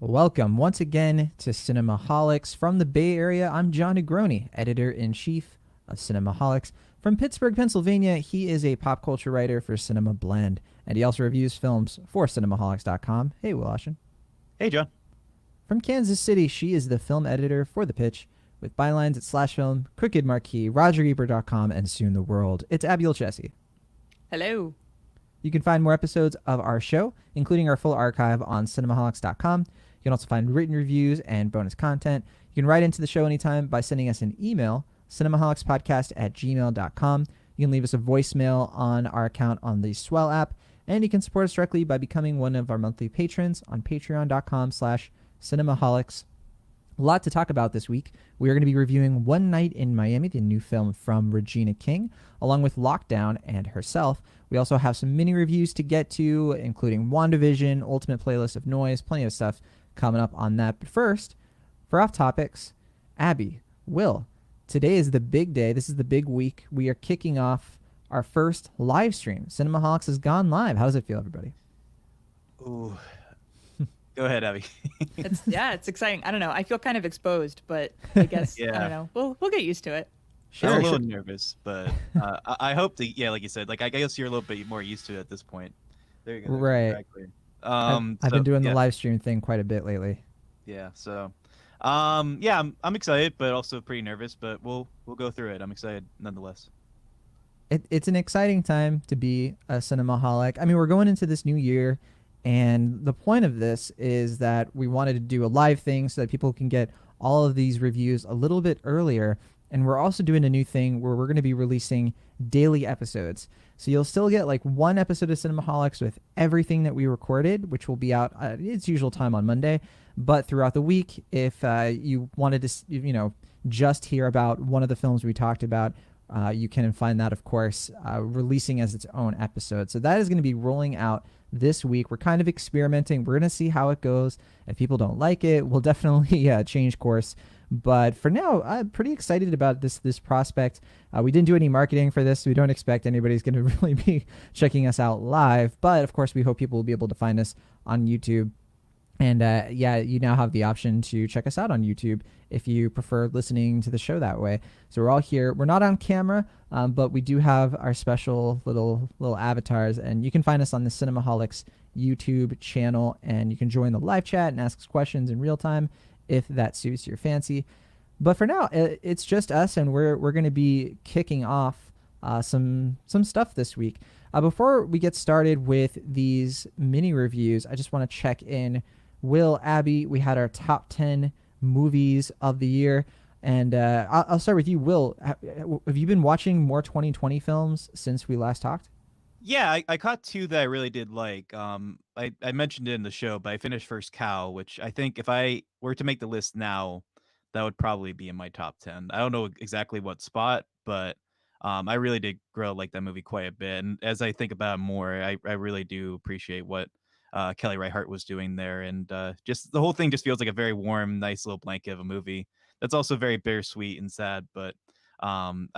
Welcome once again to Cinemaholics. From the Bay Area, I'm John Negroni, editor-in-chief of Cinemaholics. From Pittsburgh, Pennsylvania, he is a pop culture writer for Cinema Blend, and he also reviews films for Cinemaholics.com. Hey, Will Ashton. Hey, John. From Kansas City, she is the film editor for The Pitch, with bylines at Slash Film, Crooked Marquee, RogerEbert.com, and soon the world. It's Abby Olcese. Hello. You can find more episodes of our show, including our full archive on cinemaholics.com. You can also find written reviews and bonus content. You can write into the show anytime by sending us an email, cinemaholicspodcast@gmail.com. You can leave us a voicemail on our account on the Swell app, and you can support us directly by becoming one of our monthly patrons on patreon.com/cinemaholics. A lot to talk about this week. We are going to be reviewing One Night in Miami, the new film from Regina King, along with Lockdown and Herself. We also have some mini reviews to get to, including WandaVision, Ultimate Playlist of Noise, plenty of stuff coming up on that. But first, for off topics, Abby, Will, today is the big day. This is the big week. We are kicking off our first live stream. Cinemaholics has gone live. How does it feel, everybody? Ooh. Go ahead, Abby. It's exciting. I don't know. I feel kind of exposed, but I guess Yeah. I don't know. We'll get used to it. Sure, I'm a little nervous, but I hope that, like you said, like I guess you're a little bit more used to it at this point. There you go. Right. Exactly. I've been doing the live stream thing quite a bit lately. Yeah. So, I'm excited, but also pretty nervous. But we'll go through it. I'm excited nonetheless. It's an exciting time to be a cinemaholic. I mean, we're going into this new year, and the point of this is that we wanted to do a live thing so that people can get all of these reviews a little bit earlier. And we're also doing a new thing where we're going to be releasing daily episodes. So you'll still get like one episode of Cinemaholics with everything that we recorded, which will be out at its usual time on Monday. But throughout the week, if you wanted to, just hear about one of the films we talked about, you can find that, of course, releasing as its own episode. So that is going to be rolling out this week. We're kind of experimenting. We're going to see how it goes. If people don't like it, we'll definitely change course. But for now, I'm pretty excited about this prospect. We didn't do any marketing for this. So we don't expect anybody's going to really be checking us out live. But of course, we hope people will be able to find us on YouTube. And you now have the option to check us out on YouTube if you prefer listening to the show that way. So we're all here. We're not on camera, but we do have our special little avatars. And you can find us on the Cinemaholics YouTube channel. And you can join the live chat and ask us questions in real time if that suits your fancy. But for now, it's just us, and we're going to be kicking off some stuff this week. Before we get started with these mini reviews, I just want to check in. Will, Abby, we had our top 10 movies of the year. And I'll start with you, Will. Have you been watching more 2020 films since we last talked? Yeah, I caught two that I really did like. I mentioned it in the show, but I finished First Cow, which I think if I were to make the list now, that would probably be in my top 10. I don't know exactly what spot, but I really did grow like that movie quite a bit. And as I think about it more, I really do appreciate what Kelly Reichardt was doing there. And just the whole thing just feels like a very warm, nice little blanket of a movie. That's also very bittersweet and sad, but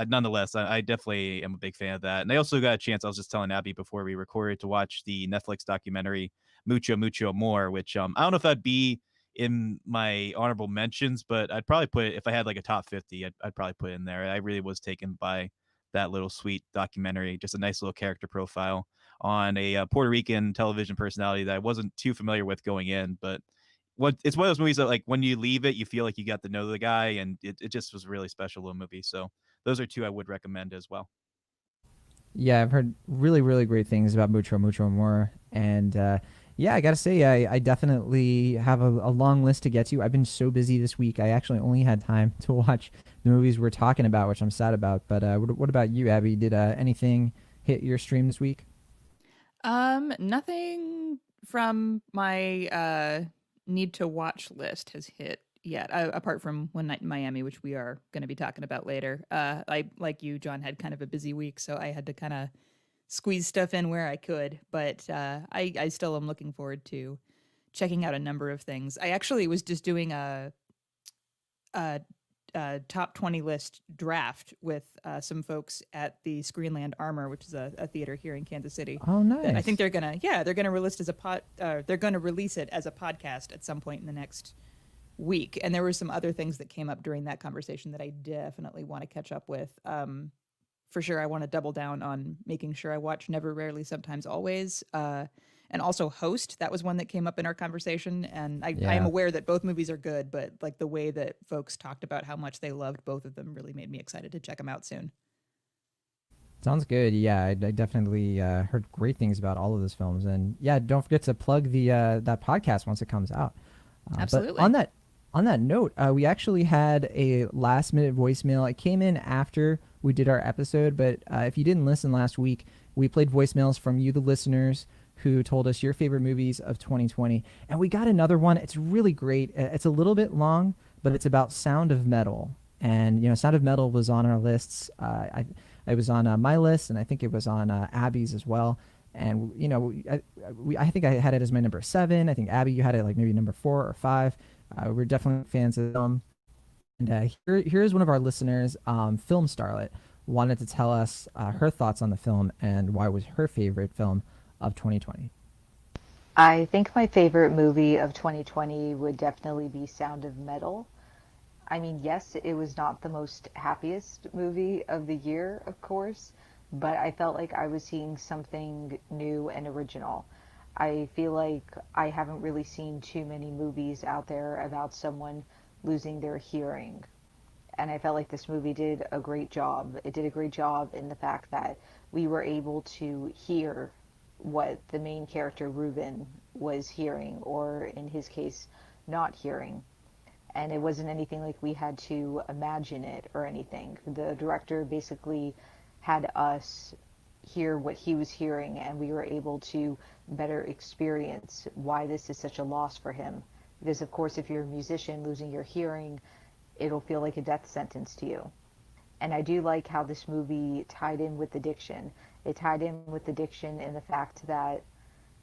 nonetheless, I definitely am a big fan of that. And I also got a chance, I was just telling Abby before we recorded, to watch the Netflix documentary Mucho Mucho More, which I don't know if that'd be in my honorable mentions, but I'd probably put it, if I had like a top 50, I'd probably put it in there. I really was taken by that little sweet documentary, just a nice little character profile on a Puerto Rican television personality that I wasn't too familiar with going in, but it's one of those movies that, like, when you leave it, you feel like you got to know the guy, and it just was a really special little movie. So those are two I would recommend as well. Yeah, I've heard really, really great things about Mucho Mucho More. And I got to say, I definitely have a long list to get to. I've been so busy this week. I actually only had time to watch the movies we're talking about, which I'm sad about. But what about you, Abby? Did anything hit your stream this week? Nothing from my need to watch list has hit yet, apart from One Night in Miami, which we are going to be talking about later. I, like you, John, had kind of a busy week, so I had to kind of squeeze stuff in where I could. But I still am looking forward to checking out a number of things. I actually was just doing a top 20 list draft with some folks at the Screenland Armor, which is a theater here in Kansas City. Oh, That I think nice. they're gonna release they're gonna release it as a podcast at some point in the next week. And there were some other things that came up during that conversation that I definitely want to catch up with. For sure, I want to double down on making sure I watch Never, Rarely, Sometimes, Always. And also Host. That was one that came up in our conversation. And I am Yeah. aware that both movies are good, but like the way that folks talked about how much they loved both of them really made me excited to check them out soon. Sounds good. Yeah, I definitely heard great things about all of those films, and yeah, don't forget to plug the that podcast once it comes out. But Absolutely. on that note, we actually had a last minute voicemail. It came in after we did our episode, but if you didn't listen last week, we played voicemails from you, the listeners, who told us your favorite movies of 2020, and we got another one. It's really great. It's a little bit long, but it's about Sound of Metal, and Sound of Metal was on our lists. It was on my list, and I think it was on Abby's as well. And I think I had it as my number 7. I think Abby, you had it like maybe number 4 or 5. We're definitely fans of them. And here's one of our listeners, Film Starlet, wanted to tell us her thoughts on the film and why it was her favorite film of 2020. I think my favorite movie of 2020 would definitely be Sound of Metal. I mean, yes, it was not the most happiest movie of the year, of course, but I felt like I was seeing something new and original. I feel like I haven't really seen too many movies out there about someone losing their hearing. And I felt like this movie did a great job. It did a great job in the fact that we were able to hear what the main character, Ruben, was hearing, or in his case, not hearing. And it wasn't anything like we had to imagine it or anything. The director basically had us hear what he was hearing, and we were able to better experience why this is such a loss for him. Because, of course, if you're a musician losing your hearing, it'll feel like a death sentence to you. And I do like how this movie tied in with addiction. It tied in with addiction in the fact that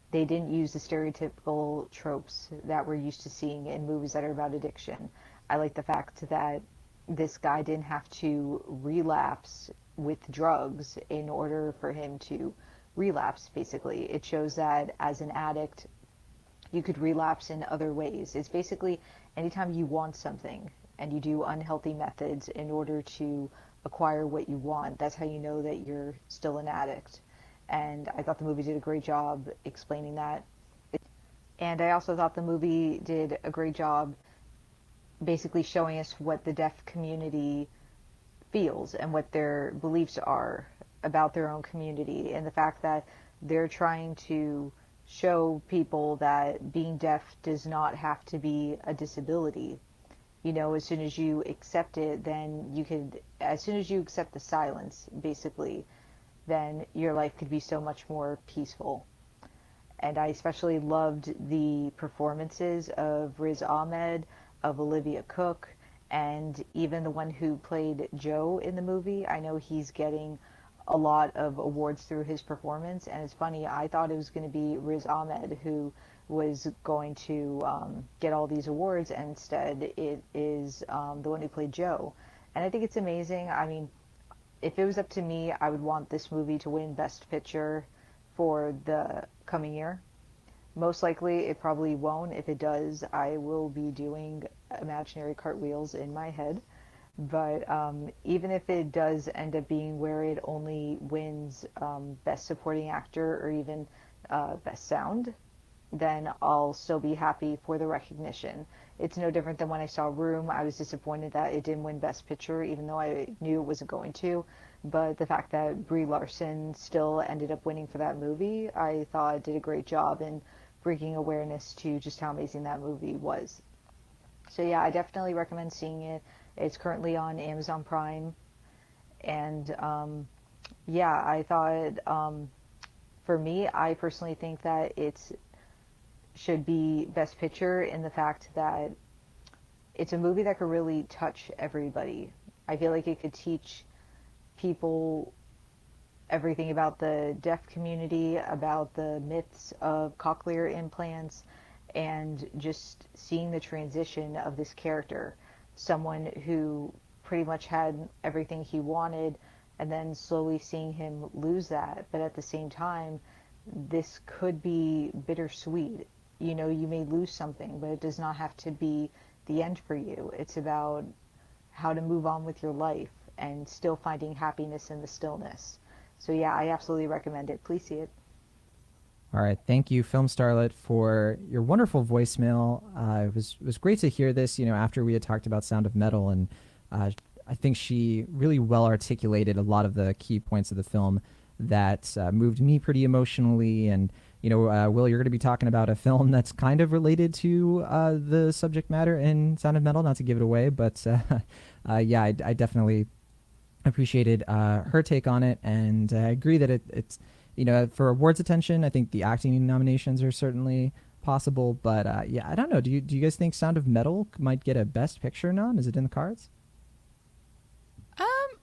they didn't use the stereotypical tropes that we're used to seeing in movies that are about addiction. I like the fact that this guy didn't have to relapse with drugs in order for him to relapse, basically. It shows that as an addict, you could relapse in other ways. It's basically anytime you want something and you do unhealthy methods in order to acquire what you want, that's how you know that you're still an addict. And I thought the movie did a great job explaining that. And I also thought the movie did a great job basically showing us what the deaf community feels and what their beliefs are about their own community, and the fact that they're trying to show people that being deaf does not have to be a disability. As soon as you accept it, then as soon as you accept the silence, basically, then your life could be so much more peaceful. And I especially loved the performances of Riz Ahmed, of Olivia Cooke, and even the one who played Joe in the movie. I know he's getting a lot of awards through his performance, and it's funny, I thought it was going to be Riz Ahmed who was going to get all these awards, and instead it is the one who played Joe. And I think it's amazing. I mean, if it was up to me, I would want this movie to win Best Picture for the coming year. Most likely, it probably won't. If it does, I will be doing imaginary cartwheels in my head. But even if it does end up being where it only wins Best Supporting Actor or even Best Sound, then I'll still be happy for the recognition. It's no different than when I saw Room. I was disappointed that it didn't win Best Picture, even though I knew it wasn't going to. But the fact that Brie Larson still ended up winning for that movie, I thought did a great job in bringing awareness to just how amazing that movie was. So yeah, I definitely recommend seeing it. It's currently on Amazon Prime. And yeah, I thought for me, I personally think that it's should be Best Picture in the fact that it's a movie that could really touch everybody. I feel like it could teach people everything about the deaf community, about the myths of cochlear implants, and just seeing the transition of this character someone who pretty much had everything he wanted, and then slowly seeing him lose that. But at the same time, this could be bittersweet. You know, you may lose something, but it does not have to be the end for you. It's about how to move on with your life and still finding happiness in the stillness. So yeah, I absolutely recommend it. Please see it. All right, thank you, Film Starlet, for your wonderful voicemail. It was great to hear this. After we had talked about Sound of Metal, and I think she really well articulated a lot of the key points of the film that moved me pretty emotionally. And Will, you're going to be talking about a film that's kind of related to the subject matter in Sound of Metal. Not to give it away, but yeah, I definitely appreciated her take on it, and I agree that it's for awards attention. I think the acting nominations are certainly possible, but yeah, I don't know. Do you guys think Sound of Metal might get a Best Picture nom? Is it in the cards?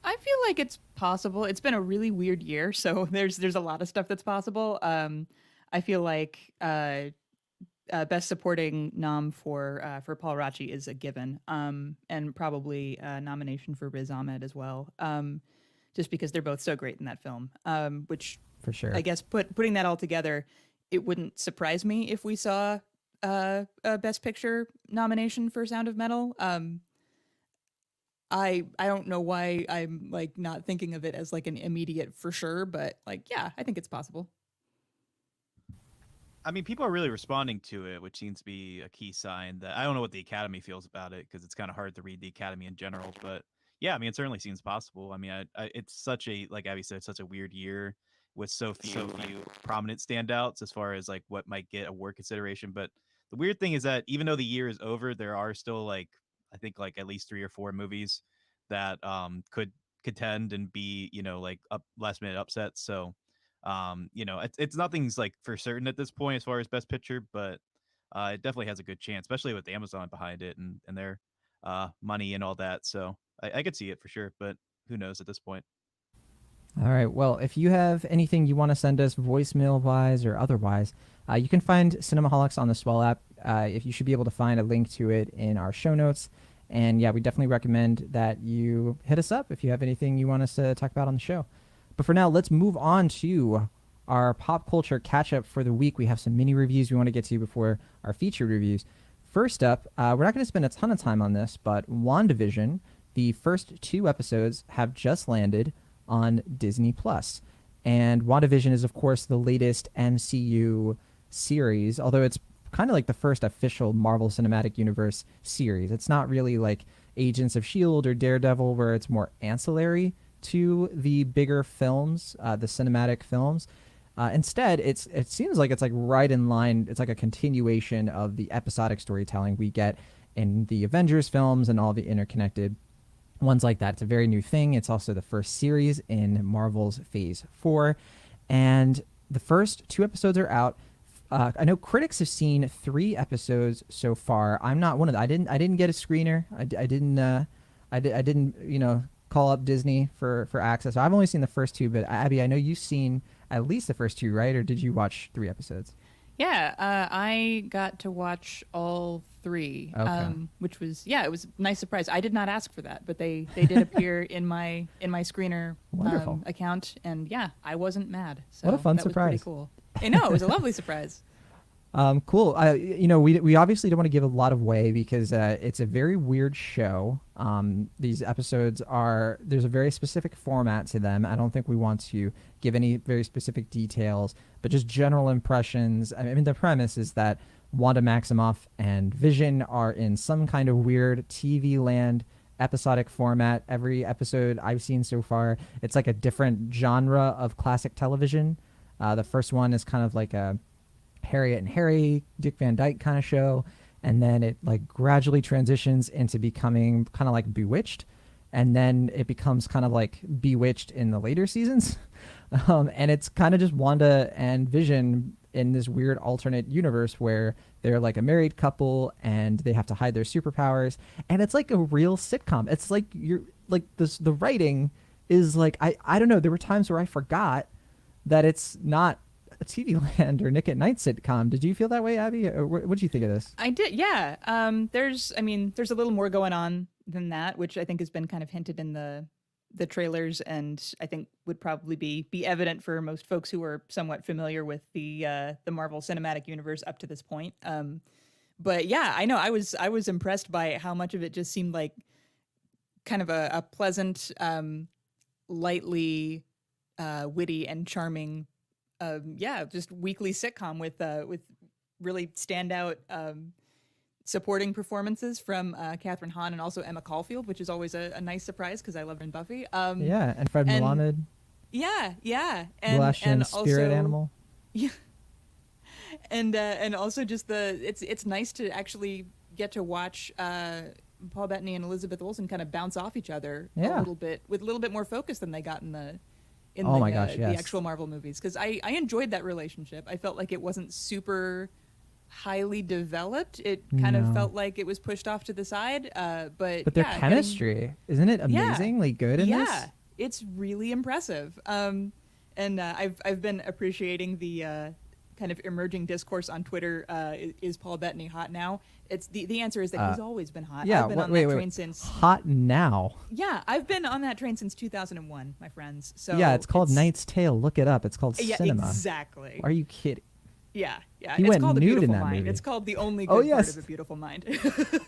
I feel like it's possible. It's been a really weird year, so there's a lot of stuff that's possible. I feel like best supporting nom for Paul Raci is a given, and probably a nomination for Riz Ahmed as well, just because they're both so great in that film. Which For sure. I guess putting that all together, it wouldn't surprise me if we saw a Best Picture nomination for Sound of Metal. I don't know why I'm like not thinking of it as like an immediate for sure, but like yeah, I think it's possible. I mean, people are really responding to it, which seems to be a key sign that I don't know what the Academy feels about it because it's kind of hard to read the Academy in general. But yeah, I mean, it certainly seems possible. I mean, it's such a, like Abby said, such a weird year with so few prominent standouts as far as like what might get award consideration. But the weird thing is that even though the year is over, there are still like I think like at least 3 or 4 movies that could contend and be like up last minute upsets. So it's nothing's like for certain at this point as far as Best Picture, but it definitely has a good chance, especially with Amazon behind it and their money and all that. So I could see it for sure, but who knows at this point. All right. Well, if you have anything you want to send us voicemail wise or otherwise, you can find Cinemaholics on the Swell app. If you should be able to find a link to it in our show notes. And yeah, we definitely recommend that you hit us up if you have anything you want us to talk about on the show. But for now, let's move on to our pop culture catch up for the week. We have some mini reviews we want to get to before our featured reviews. First up, we're not going to spend a ton of time on this, but WandaVision, the first 2 episodes have just landed on Disney Plus. And WandaVision is, of course, the latest MCU series, although it's kind of like the first official Marvel Cinematic Universe series. It's not really like Agents of S.H.I.E.L.D. or Daredevil, where it's more ancillary to the bigger films, the cinematic films. Instead, it seems like it's like right in line. It's like a continuation of the episodic storytelling we get in the Avengers films and all the interconnected ones like that. It's a very new thing. It's also the first series in Marvel's Phase 4. And the first 2 episodes are out. I know critics have seen 3 episodes so far. I'm not one of them. I didn't get a screener. I didn't call up Disney for access. So I've only seen the first 2, but Abby, I know you've seen at least the first 2, right? Or did you watch 3 episodes? Yeah, I got to watch all 3, Okay. which was it was a nice surprise. I did not ask for that, but they did appear in my screener Wonderful. account, and yeah, I wasn't mad. So What a fun that surprise. Was pretty cool. I know, it was a lovely surprise. Cool. We obviously don't want to give a lot away because it's a very weird show. These episodes there's a very specific format to them. I don't think we want to give any very specific details, but just general impressions. I mean, the premise is that Wanda Maximoff and Vision are in some kind of weird TV land episodic format. Every episode I've seen so far, it's like a different genre of classic television. The first one is kind of like a Harriet and Harry, Dick Van Dyke kind of show, and then it like gradually transitions into becoming kind of like Bewitched, and then it becomes kind of like Bewitched in the later seasons. And it's kind of just Wanda and Vision in this weird alternate universe where they're like a married couple and they have to hide their superpowers, and it's like a real sitcom. It's like you're like this, the writing is like I don't know, there were times where I forgot that it's not a TV Land or Nick at Night sitcom. Did you feel that way, Abby? Or what did you think of this? I did, yeah. There's a little more going on than that, which I think has been kind of hinted in the trailers, and I think would probably be evident for most folks who are somewhat familiar with the Marvel Cinematic Universe up to this point. But yeah, I know I was impressed by how much of it just seemed like kind of a pleasant, lightly witty and charming, yeah, just weekly sitcom with really standout supporting performances from Catherine Hahn and also Emma Caulfield, which is always a nice surprise because I love her in Buffy. Yeah, and Fred and Melamed, yeah, Will and Ashton, Spirit also Animal. yeah, and also just it's nice to actually get to watch Paul Bettany and Elizabeth Olsen kind of bounce off each other Yeah. a little bit with a little bit more focus than they got in the Oh my gosh, the yes. actual Marvel movies, because I enjoyed that relationship. I felt like it wasn't super highly developed. It kind of No. felt like it was pushed off to the side. But But their yeah, getting- chemistry, isn't it Yeah. amazingly good in yeah, this? it's really impressive. And I've been appreciating the kind of emerging discourse on Twitter. Is Paul Bettany hot now? It's the answer is that he's always been hot. Yeah, I've been on wait, that wait, train wait. since Hot now. yeah, I've been on that train since 2001, my friends. So Yeah, it's called Knight's Tale. Look it up. It's called Yeah, Cinema. exactly. Are you kidding? Yeah, yeah. He It's went called A nude in Beautiful that Mind. movie. It's called The Only Oh, Good yes. Part of a Beautiful Mind.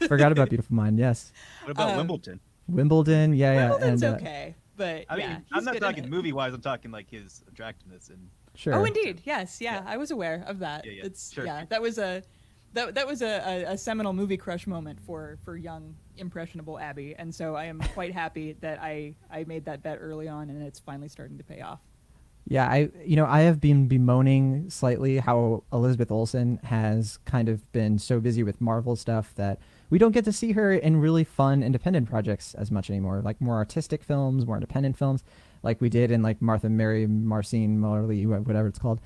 Forgot about Beautiful Mind. Yes, What about Wimbledon? Wimbledon. Yeah, yeah. Wimbledon's and, okay, but I mean, yeah, I'm he's not good in talking it. movie wise. I'm talking like his attractiveness and Sure. Oh, indeed. Yes, yeah, I was aware of that. Yeah, yeah, It's sure. yeah, that was a seminal movie crush moment for young impressionable Abby, and so I am quite happy that I made that bet early on, and it's finally starting to pay off. Yeah, I have been bemoaning slightly how Elizabeth Olsen has kind of been so busy with Marvel stuff that we don't get to see her in really fun independent projects as much anymore. Like more artistic films, more independent films, like we did in like Martha, Mary, Marcine, Marley, whatever it's called,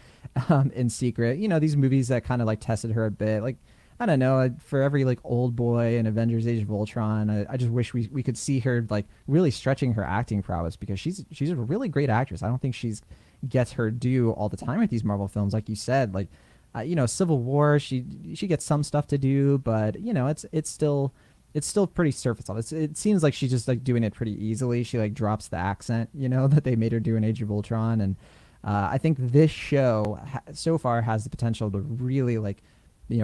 in Secret. You know, these movies that kind of like tested her a bit. Like I don't know, for every like Old Boy and Avengers: Age of Ultron, I just wish we could see her like really stretching her acting prowess because she's a really great actress. I don't think she's gets her due all the time with these Marvel films, like you said. Like, Civil War, she gets some stuff to do, but it's still pretty surface level. It seems like she's just like doing it pretty easily. She like drops the accent, that they made her do in Age of Ultron, and I think this show so far has the potential to really like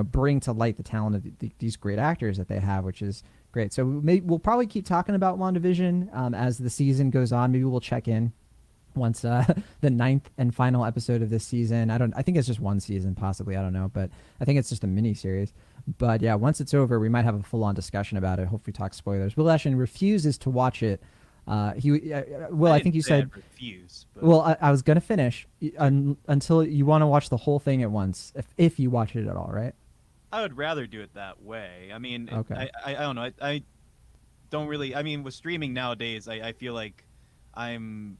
bring to light the talent of these great actors that they have, which is great. So we'll probably keep talking about WandaVision as the season goes on. Maybe we'll check in once the ninth and final episode of this season. I think it's just one season, possibly. I don't know, but I think it's just a mini series. But yeah, once it's over, we might have a full-on discussion about it. Hopefully, talk spoilers. Will Ashton refuses to watch it. I think you said. I refuse. But Well, I was gonna finish until you want to watch the whole thing at once, if you watch it at all, right? I would rather do it that way. I mean, Okay. I don't know. I don't really. I mean, with streaming nowadays, I feel like I'm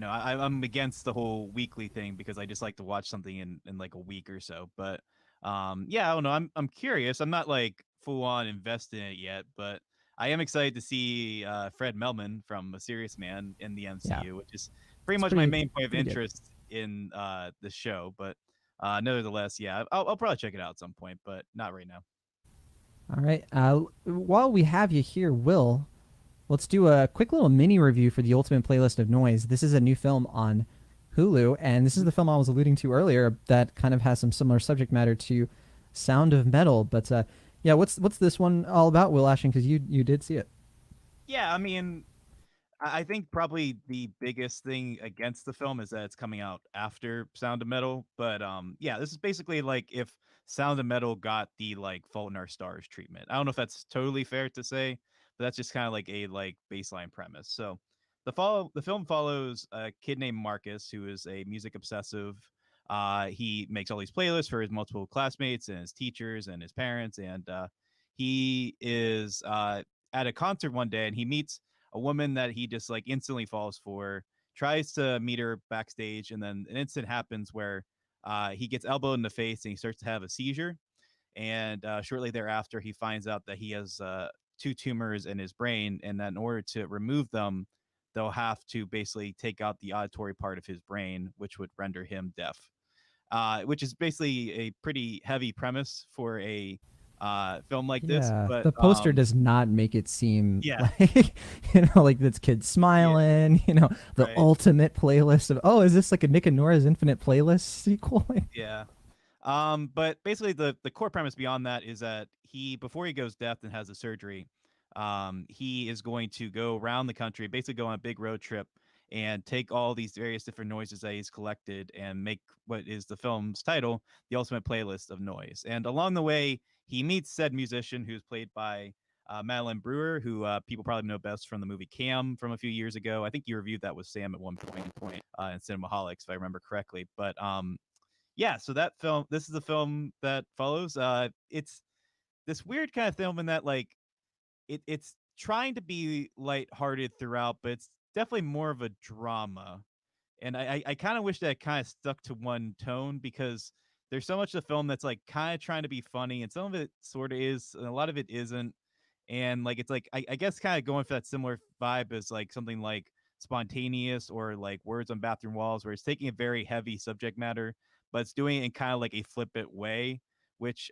I'm against the whole weekly thing because I just like to watch something in like a week or so. But yeah, I don't know. I'm curious. I'm not like full on invested in it yet, but I am excited to see Fred Melman from A Serious Man in the MCU, which is pretty It's much my pretty- main point of pretty good. interest in the show. But nevertheless, yeah, I'll probably check it out at some point, but not right now. All right. While we have you here, Will, let's do a quick little mini review for the Ultimate Playlist of Noise. This is a new film on Hulu, and this is the film I was alluding to earlier that kind of has some similar subject matter to Sound of Metal. But yeah, what's this one all about, Will Ashton? Because you did see it. Yeah, I mean, I think probably the biggest thing against the film is that it's coming out after Sound of Metal. But yeah, this is basically like if Sound of Metal got the like Fault in Our Stars treatment. I don't know if that's totally fair to say, but that's just kind of like a like baseline premise. So the film follows a kid named Marcus who is a music obsessive. He makes all these playlists for his multiple classmates and his teachers and his parents, and he is at a concert one day and he meets a woman that he just like instantly falls for, tries to meet her backstage, and then an incident happens where he gets elbowed in the face and he starts to have a seizure. And shortly thereafter, he finds out that he has two tumors in his brain, and that in order to remove them, they'll have to basically take out the auditory part of his brain, which would render him deaf. Which is basically a pretty heavy premise for a film like this. Yeah, But the poster does not make it seem yeah, like like this kid smiling. The right. ultimate playlist of is this like a Nick and Nora's Infinite Playlist sequel? Yeah. But basically the core premise beyond that is that he before he goes deaf and has the surgery, he is going to go around the country, basically go on a big road trip and take all these various different noises that he's collected and make what is the film's title, the ultimate playlist of noise. And along the way, he meets said musician who's played by Madeline Brewer, who people probably know best from the movie Cam from a few years ago. I think you reviewed that with Sam at one point in Cinemaholics, if I remember correctly. But yeah, so that film, this is the film that follows. It's this weird kind of film in that like it's trying to be lighthearted throughout, but it's definitely more of a drama. And I kind of wish that it kind of stuck to one tone because there's so much of the film that's like kind of trying to be funny, and some of it sort of is, and a lot of it isn't. And like it's like I guess kind of going for that similar vibe as like something like Spontaneous or like Words on Bathroom Walls, where it's taking a very heavy subject matter, but it's doing it in kind of like a flippant way, which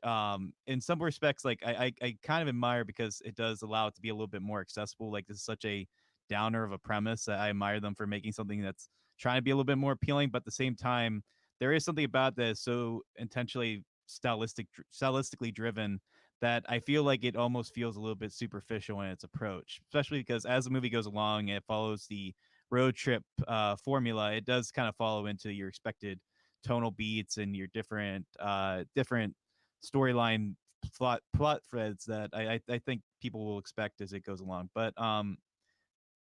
in some respects like I kind of admire because it does allow it to be a little bit more accessible. Like this is such a downer of a premise that I admire them for making something that's trying to be a little bit more appealing, but at the same time, there is something about that is so intentionally stylistically driven that I feel like it almost feels a little bit superficial in its approach, especially because as the movie goes along and it follows the road trip formula, it does kind of follow into your expected tonal beats and your different storyline plot threads that I think people will expect as it goes along. But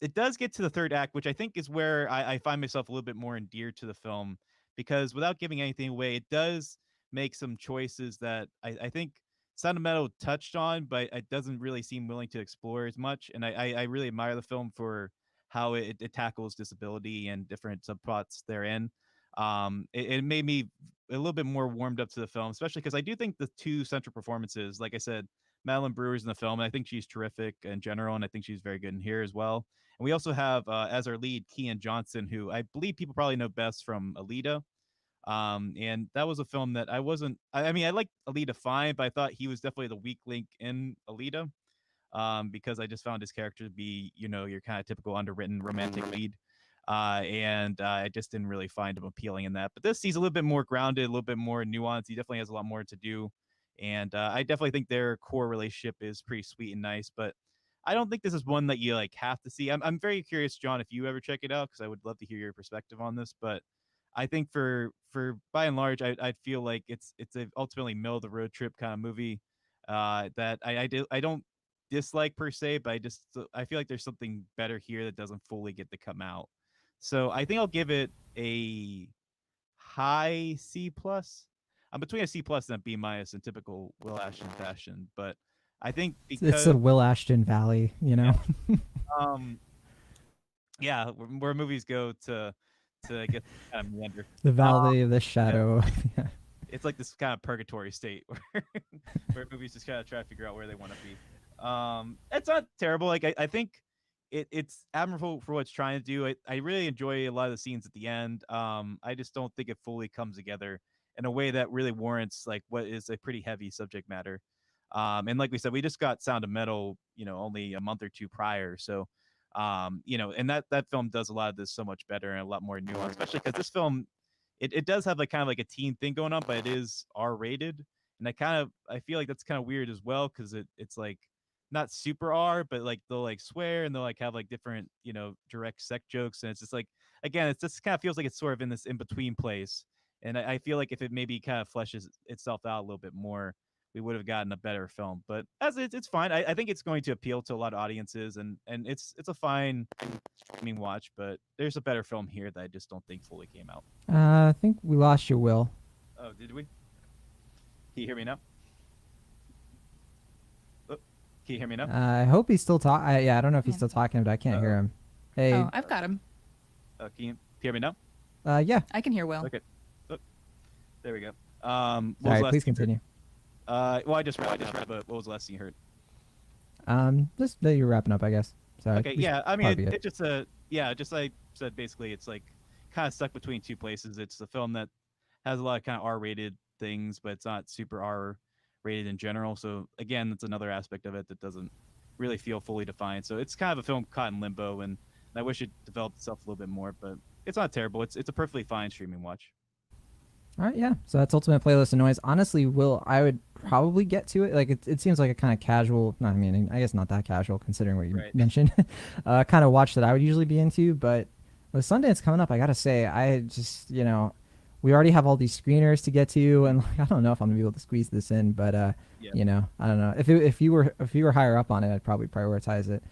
it does get to the third act, which I think is where I find myself a little bit more endeared to the film because without giving anything away, it does make some choices that I think Sound of Metal touched on, but it doesn't really seem willing to explore as much. And I really admire the film for how it tackles disability and different subplots therein. It made me a little bit more warmed up to the film, especially because I do think the two central performances, like I said, Madeline Brewer's in the film, and I think she's terrific in general, and I think she's very good in here as well. And we also have as our lead Kean Johnson, who I believe people probably know best from Alita. And that was a film that I wasn't. I mean, I liked Alita fine, but I thought he was definitely the weak link in Alita. Because I just found his character to be, your kind of typical underwritten romantic lead. And I just didn't really find him appealing in that. But this, he's a little bit more grounded, a little bit more nuanced. He definitely has a lot more to do. And I definitely think their core relationship is pretty sweet and nice. But I don't think this is one that you like have to see. I'm very curious, John, if you ever check it out, because I would love to hear your perspective on this. But I think for by and large, I feel like it's a ultimately middle of the road trip kind of movie that I don't dislike per se, but I feel like there's something better here that doesn't fully get to come out. So I think I'll give it a high C plus. I'm between a C plus and a B minus in typical Will Ashton fashion, but I think It's because a Will Ashton Valley, yeah, um yeah, where movies go to get kind of meander. the Um, Valley of the yeah, Shadow. it's like this kind of purgatory state where where movies just kind of try to figure out where they want to be. It's not terrible. Like I think it's admirable for what it's trying to do. I really enjoy a lot of the scenes at the end. I just don't think it fully comes together in a way that really warrants like what is a pretty heavy subject matter. And like we said, we just got Sound of Metal, only a month or two prior. So, and that film does a lot of this so much better and a lot more nuance, especially because this film, it does have like kind of like a teen thing going on, but it is R rated. And I feel like that's kind of weird as well because it's like not super R, but like they'll like swear and they'll like have like different, direct sex jokes. And it's just like, again, it's just kind of feels like it's sort of in this in between place. And I feel like if it maybe kind of fleshes itself out a little bit more, we would have gotten a better film. But as it's fine. I think it's going to appeal to a lot of audiences, and it's a fine streaming watch. But there's a better film here that I just don't think fully came out. I think we lost you, Will. Oh, did we? Can you hear me now? Oh, can you hear me now? I hope he's still talking. Yeah, I don't know if he's Yeah. still talking, but I can't hear him. Hey, Oh, I've got him. Can you hear me now? yeah. I can hear Will. Okay. Oh, there we go. Sorry, please continue. Well, I just read it, but what was the last thing you heard? Just that you're wrapping up, I guess. Sorry. Okay, we yeah. should I mean, probably it just just like I said, basically, it's like kind of stuck between two places. It's a film that has a lot of kind of R-rated things, but it's not super rated in general. So again, that's another aspect of it that doesn't really feel fully defined. So it's kind of a film caught in limbo, and I wish it developed itself a little bit more. But it's not terrible. It's a perfectly fine streaming watch. All right, yeah. So that's Ultimate Playlist of Noise. Honestly, Will, I would probably get to it. Like, it seems like a kind of casual, no, I mean, I guess not that casual considering what you Right. mentioned, kind of watch that I would usually be into. But with Sundance coming up, I got to say, I just, we already have all these screeners to get to. And like, I don't know if I'm going to be able to squeeze this in, but, Yeah. I don't know. If you were higher up on it, I'd probably prioritize it.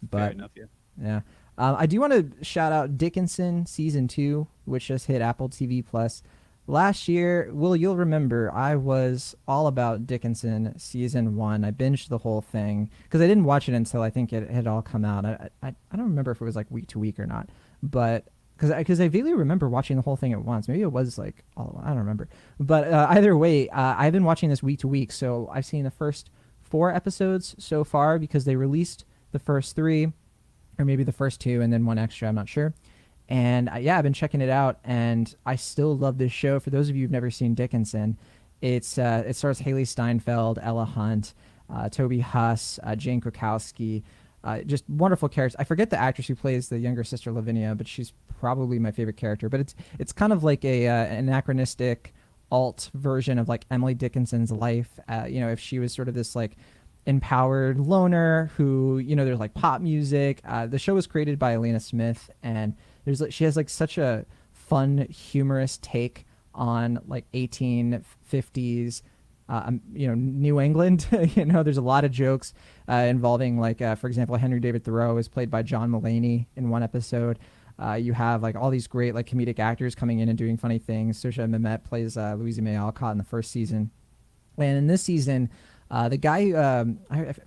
But Fair enough. Yeah. yeah. I do want to shout out Dickinson Season 2, which just hit Apple TV Plus. Last year, Will, you'll remember, I was all about Dickinson Season 1. I binged the whole thing because I didn't watch it until I think it had all come out. I don't remember if it was like week to week or not, but because I vaguely remember watching the whole thing at once. Maybe it was like, I don't remember. But either way, I've been watching this week to week. So I've seen the first 4 episodes so far because they released the first 3, or maybe the first 2 and then 1 extra. I'm not sure. And I've been checking it out, and I still love this show. For those of you who've never seen Dickinson, it stars Haley Steinfeld, Ella Hunt, Toby Huss, Jane Krakowski, just wonderful characters. I forget the actress who plays the younger sister Lavinia, but she's probably my favorite character. But it's kind of like a anachronistic alt version of like Emily Dickinson's life. If she was sort of this like empowered loner who, there's like pop music. The show was created by Elena Smith, and she has like such a fun, humorous take on like 1850s, New England. There's a lot of jokes involving like, for example, Henry David Thoreau is played by John Mulaney in one episode. You have like all these great like comedic actors coming in and doing funny things. Saoirse Mehmet plays Louisa May Alcott in the first season, and in this season, the guy,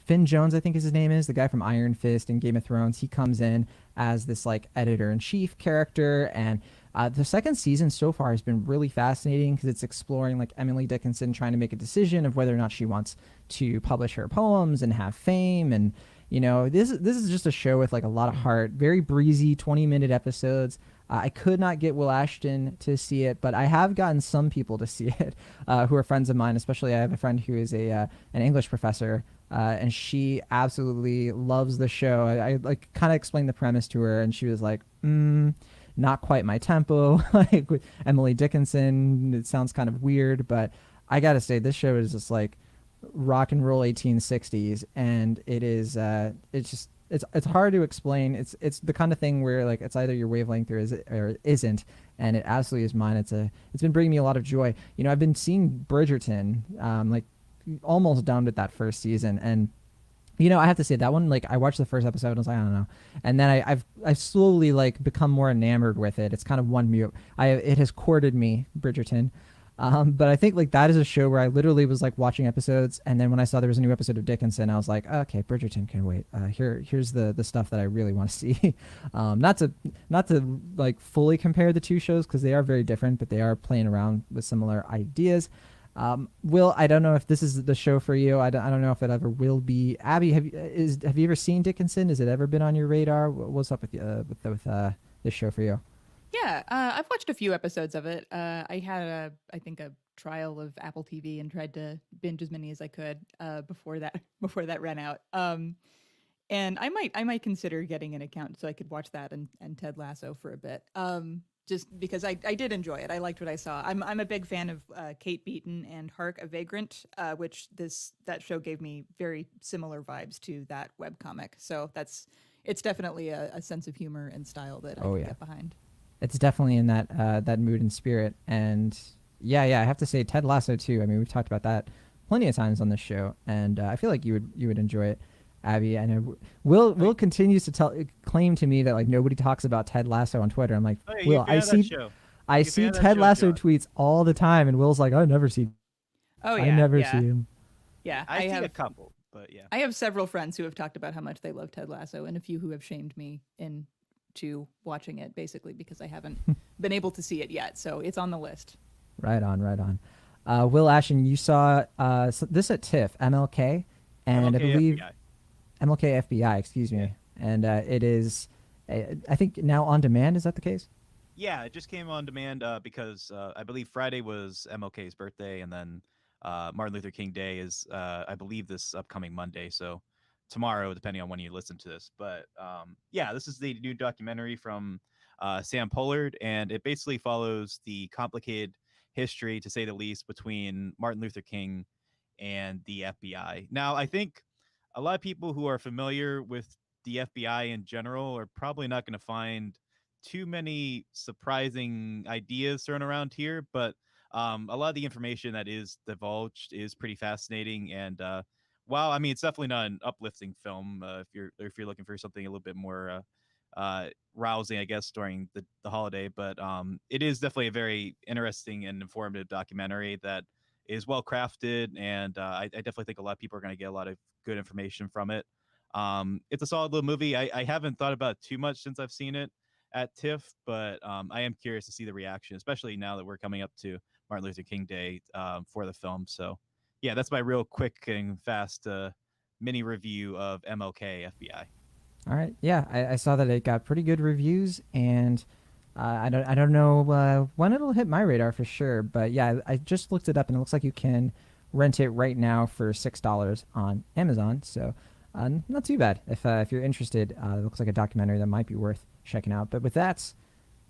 Finn Jones, I think his name is, the guy from Iron Fist and Game of Thrones, he comes in as this like editor-in-chief character. And the second season so far has been really fascinating because it's exploring like Emily Dickinson trying to make a decision of whether or not she wants to publish her poems and have fame. And this is just a show with like a lot of heart, very breezy 20-minute episodes. I could not get Will Ashton to see it, but I have gotten some people to see it who are friends of mine. Especially, I have a friend who is an English professor, and she absolutely loves the show. I like kind of explained the premise to her, and she was like, "Not quite my tempo." Like with Emily Dickinson, it sounds kind of weird, but I gotta say, this show is just like rock and roll 1860s, and it is. It's just. It's hard to explain. It's the kind of thing where like it's either your wavelength or it isn't, and it absolutely is mine. It's been bringing me a lot of joy. I've been seeing Bridgerton, like almost done with that first season, and I have to say that one, like I watched the first episode and I was like, I don't know, and then I've slowly like become more enamored with it. It's kind of won me. It has courted me, Bridgerton. But I think like that is a show where I literally was like watching episodes, and then when I saw there was a new episode of Dickinson, I was like, okay, Bridgerton can wait. Here's the stuff that I really want to see. Not to like fully compare the two shows because they are very different, but they are playing around with similar ideas. Will, I don't know if this is the show for you. I don't know if it ever will be. Abby, have you ever seen Dickinson? Has it ever been on your radar? What's up with this show for you? Yeah, I've watched a few episodes of it. I had I think a trial of Apple TV and tried to binge as many as I could before that ran out. And I might consider getting an account so I could watch that and Ted Lasso for a bit. Just because I did enjoy it. I liked what I saw. I'm a big fan of Kate Beaton and Hark a Vagrant, which that show gave me very similar vibes to that webcomic. So it's definitely a sense of humor and style that I can get behind. It's definitely in that mood and spirit. And yeah, I have to say Ted Lasso too. I mean, we've talked about that plenty of times on this show, and I feel like you would enjoy it, Abby. I know Will continues to claim to me that like nobody talks about Ted Lasso on Twitter. I'm like, Will, I see Ted Lasso tweets all the time, and Will's like, I never see. Oh yeah, I never see him. Yeah, I see a couple, but yeah, I have several friends who have talked about how much they love Ted Lasso, and a few who have shamed me into watching it, basically because I haven't been able to see it yet. So it's on the list. Right on. Will Ashton, you saw this at TIFF, MLK, and MLK I believe FBI. MLK FBI, excuse me, and it is, I think now on demand. Is that the case? Yeah, it just came on demand because I believe Friday was MLK's birthday, and then Martin Luther King Day is, I believe, this upcoming Monday. So tomorrow, depending on when you listen to this. But yeah, this is the new documentary from Sam Pollard, and it basically follows the complicated history, to say the least, between Martin Luther King and the FBI. Now, I think a lot of people who are familiar with the FBI in general are probably not going to find too many surprising ideas thrown around here, but a lot of the information that is divulged is pretty fascinating. And while I mean, it's definitely not an uplifting film, if you're looking for something a little bit more rousing, I guess, during the holiday, but it is definitely a very interesting and informative documentary that is well crafted, and I definitely think a lot of people are going to get a lot of good information from it. It's a solid little movie. I haven't thought about it too much since I've seen it at TIFF, but I am curious to see the reaction, especially now that we're coming up to Martin Luther King Day for the film. So, yeah, that's my real quick and fast mini review of MLK FBI. All right. Yeah, I saw that it got pretty good reviews, and I don't know when it'll hit my radar for sure. But yeah, I just looked it up, and it looks like you can rent it right now for $6 on Amazon. So not too bad if you're interested. It looks like a documentary that might be worth checking out. But with that,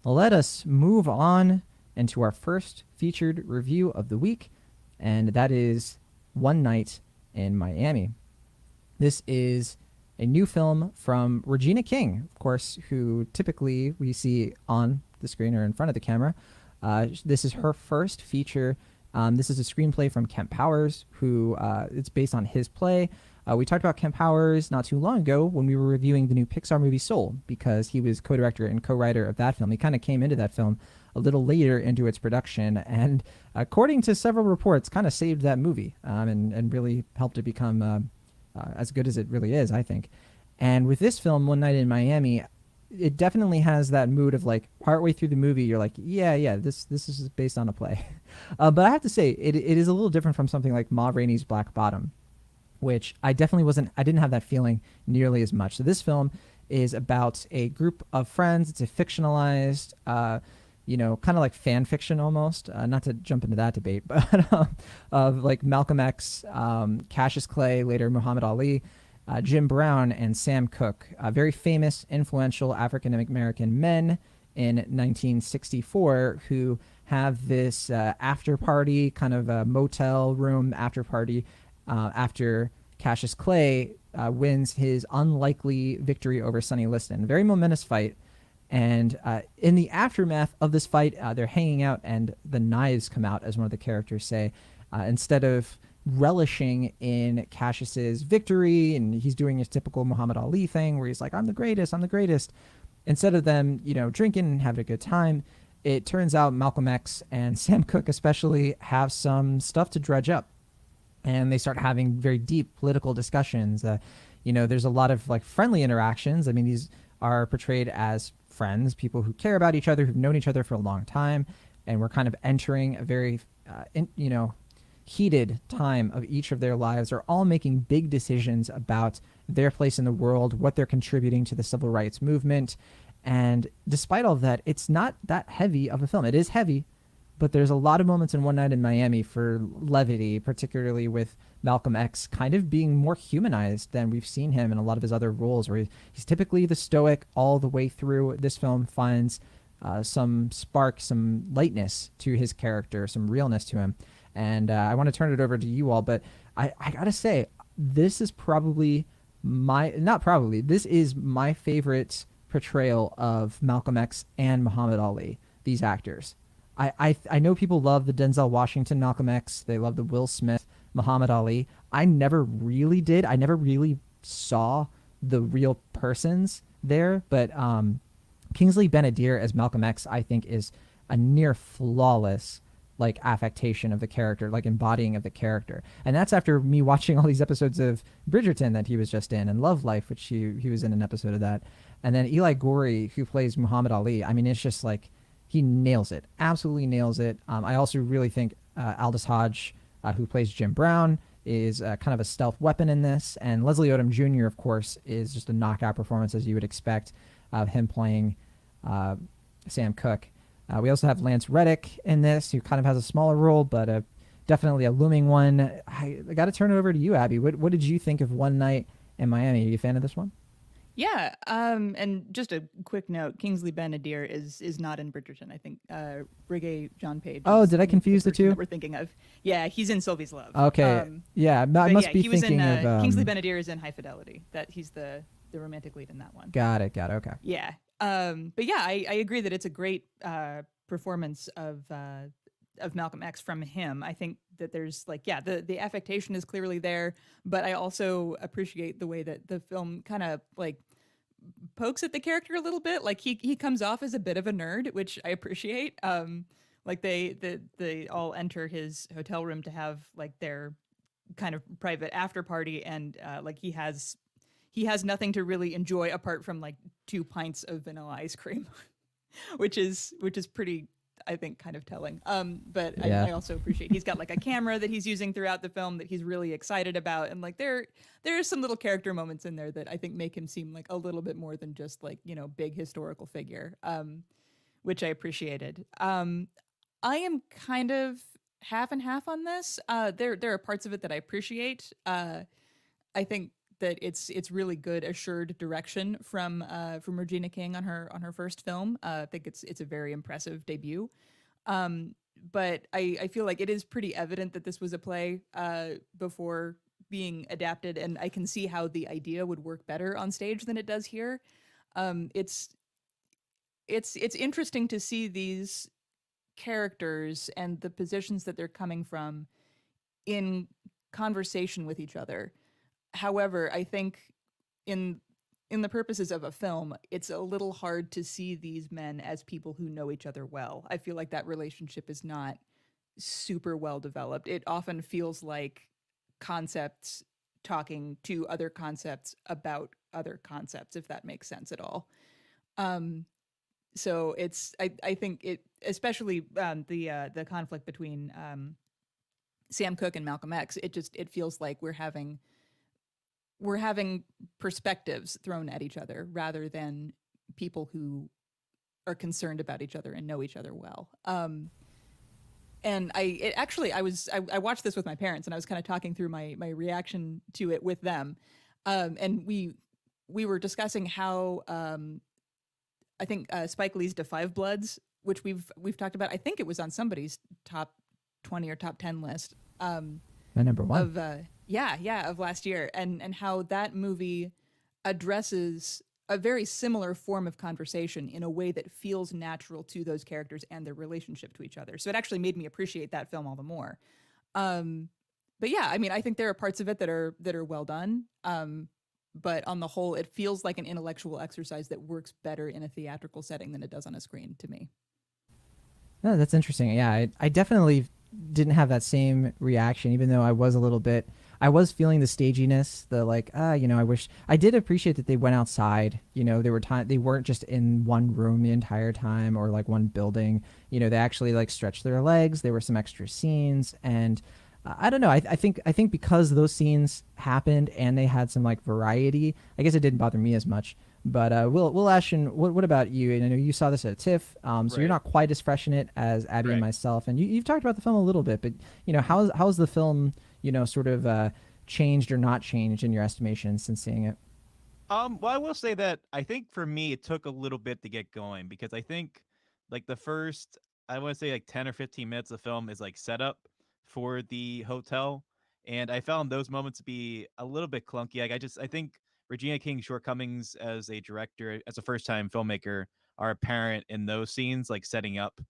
let us move on into our first featured review of the week, and that is One Night in Miami. This is a new film from Regina King, of course, who typically we see on the screen or in front of the camera. This is her first feature. This is a screenplay from Kent Powers, who it's based on his play. We talked about Kent Powers not too long ago when we were reviewing the new Pixar movie Soul, because he was co-director and co-writer of that film. He kind of came into that film a little later into its production, and according to several reports, kind of saved that movie and really helped it become as good as it really is, I think. And with this film, One Night in Miami, it definitely has that mood of like partway through the movie, you're like, yeah, this is based on a play. But I have to say, it is a little different from something like Ma Rainey's Black Bottom, which I didn't have that feeling nearly as much. So this film is about a group of friends. It's a fictionalized, kind of like fan fiction almost. Not to jump into that debate, but of like Malcolm X, Cassius Clay, later Muhammad Ali, Jim Brown, and Sam Cooke, very famous, influential African American men in 1964 who have this after party, kind of a motel room after party, after Cassius Clay wins his unlikely victory over Sonny Liston. Very momentous fight. And in the aftermath of this fight, they're hanging out and the knives come out, as one of the characters say. Instead of relishing in Cassius's victory, and he's doing his typical Muhammad Ali thing where he's like, I'm the greatest. Instead of them, drinking and having a good time, it turns out Malcolm X and Sam Cooke especially have some stuff to dredge up. And they start having very deep political discussions. There's a lot of like friendly interactions. I mean, these are portrayed as friends, people who care about each other, who've known each other for a long time. And we're kind of entering a very, heated time of each of their lives. They're all making big decisions about their place in the world, what they're contributing to the civil rights movement. And despite all of that, it's not that heavy of a film. It is heavy, but there's a lot of moments in One Night in Miami for levity, particularly with Malcolm X kind of being more humanized than we've seen him in a lot of his other roles, where he's typically the stoic all the way through. This film finds some spark, some lightness to his character, some realness to him. And I want to turn it over to you all, but I got to say, this is this is my favorite portrayal of Malcolm X and Muhammad Ali, these actors. I know people love the Denzel Washington Malcolm X. They love the Will Smith Muhammad Ali. I never really did. I never really saw the real persons there. But Kingsley Ben-Adir as Malcolm X, I think, is a near flawless like affectation of the character, like embodying of the character. And that's after me watching all these episodes of Bridgerton that he was just in, and Love Life, which he was in an episode of that. And then Eli Gorey, who plays Muhammad Ali. I mean, it's just like, he nails it, absolutely nails it. I also really think Aldous Hodge, who plays Jim Brown, is kind of a stealth weapon in this. And Leslie Odom Jr., of course, is just a knockout performance, as you would expect of him playing Sam Cooke. We also have Lance Reddick in this, who kind of has a smaller role, but definitely a looming one. I got to turn it over to you, Abby. What did you think of One Night in Miami? Are you a fan of this one? Yeah, and just a quick note: Kingsley Ben-Adir is not in Bridgerton. I think Brigay John Page Oh, is did I the confuse the person that two? we're thinking of. Yeah, he's in Sylvie's Love. Okay, yeah, I But must yeah, be he was in thinking of. Kingsley Ben-Adir is in High Fidelity. That he's the romantic lead in that one. Got it. Okay. Yeah. But yeah, I agree that it's a great performance of Malcolm X from him. I think that there's like, yeah, the affectation is clearly there, but I also appreciate the way that the film kind of like pokes at the character a little bit. Like he comes off as a bit of a nerd, which I appreciate. Like they all enter his hotel room to have like their kind of private after party, and like he has nothing to really enjoy apart from like 2 pints of vanilla ice cream, which is pretty, I think, kind of telling. But Yeah. I also appreciate he's got like a camera that he's using throughout the film that he's really excited about, and like there's some little character moments in there that I think make him seem like a little bit more than just like, you know, big historical figure, which I appreciated. I am kind of half and half on this. There are parts of it that I appreciate. I think that it's really good assured direction from Regina King on her first film. I think it's a very impressive debut. But I feel like it is pretty evident that this was a play before being adapted, and I can see how the idea would work better on stage than it does here. It's it's interesting to see these characters and the positions that they're coming from in conversation with each other. However, I think in in the purposes of a film, it's a little hard to see these men as people who know each other well. I feel like that relationship is not super well developed. It often feels like concepts talking to other concepts about other concepts, if that makes sense at all. Um, so it's I think it, especially the conflict between Sam Cooke and Malcolm X. It feels like we're having perspectives thrown at each other rather than people who are concerned about each other and know each other well. And I watched this with my parents, and I was kind of talking through my reaction to it with them, and we were discussing how I think Spike Lee's *Da 5 Bloods*, which we've talked about. I think it was on somebody's top 20 or top 10 list. My number one. Of of last year, and how that movie addresses a very similar form of conversation in a way that feels natural to those characters and their relationship to each other. So it actually made me appreciate that film all the more. But yeah, I mean, I think there are parts of it that are well done. But on the whole, it feels like an intellectual exercise that works better in a theatrical setting than it does on a screen to me. No, that's interesting. Yeah, I definitely didn't have that same reaction, even though I was a little bit. I was feeling the staginess, the like, you know, I wish I did appreciate that they went outside. You know, they weren't just in one room the entire time or like one building. You know, they actually like stretched their legs. There were some extra scenes, and I don't know. I think because those scenes happened and they had some like variety. I guess it didn't bother me as much. But Will Ashton, what about you? And I know you saw this at TIFF, so you're Right. not quite as fresh in it as Abby and Right. myself. And you've talked about the film a little bit, but you know, how's the film, you know, sort of changed or not changed in your estimation since seeing it? Well, I will say that I think for me it took a little bit to get going because I think like the first, I want to say like 10 or 15 minutes of film is like setup for the hotel. And I found those moments to be a little bit clunky. Like I think Regina King's shortcomings as a director, as a first time filmmaker, are apparent in those scenes, like setting up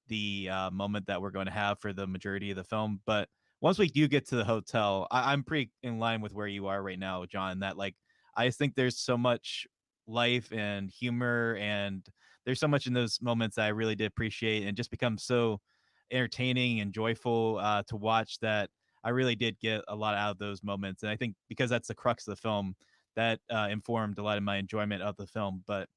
the moment that we're going to have for the majority of the film. But once we do get to the hotel, I'm pretty in line with where you are right now, John, that like I just think there's so much life and humor, and there's so much in those moments that I really did appreciate, and just become so entertaining and joyful to watch that I really did get a lot out of those moments. And I think because that's the crux of the film, that informed a lot of my enjoyment of the film. But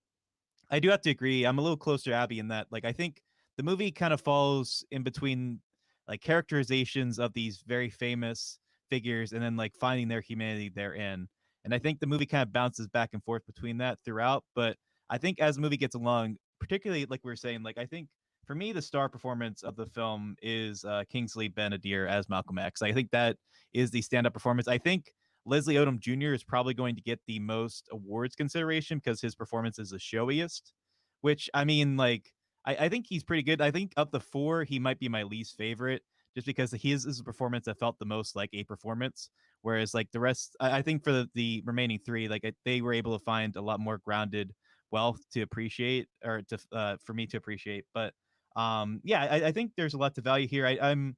I do have to agree. I'm a little closer to Abby in that, like, I think the movie kind of falls in between like characterizations of these very famous figures and then like finding their humanity therein. And I think the movie kind of bounces back and forth between that throughout. But I think as the movie gets along, particularly like we were saying, like I think for me, the star performance of the film is Kingsley Ben-Adir as Malcolm X. I think that is the stand-up performance. I think Leslie Odom Jr. is probably going to get the most awards consideration because his performance is the showiest. Which I mean, like, I think he's pretty good. I think of the four, he might be my least favorite, just because his is a performance that felt the most like a performance. Whereas like the rest, I think for the remaining three, like they were able to find a lot more grounded wealth to appreciate, or to for me to appreciate. But yeah, I think there's a lot to value here. I'm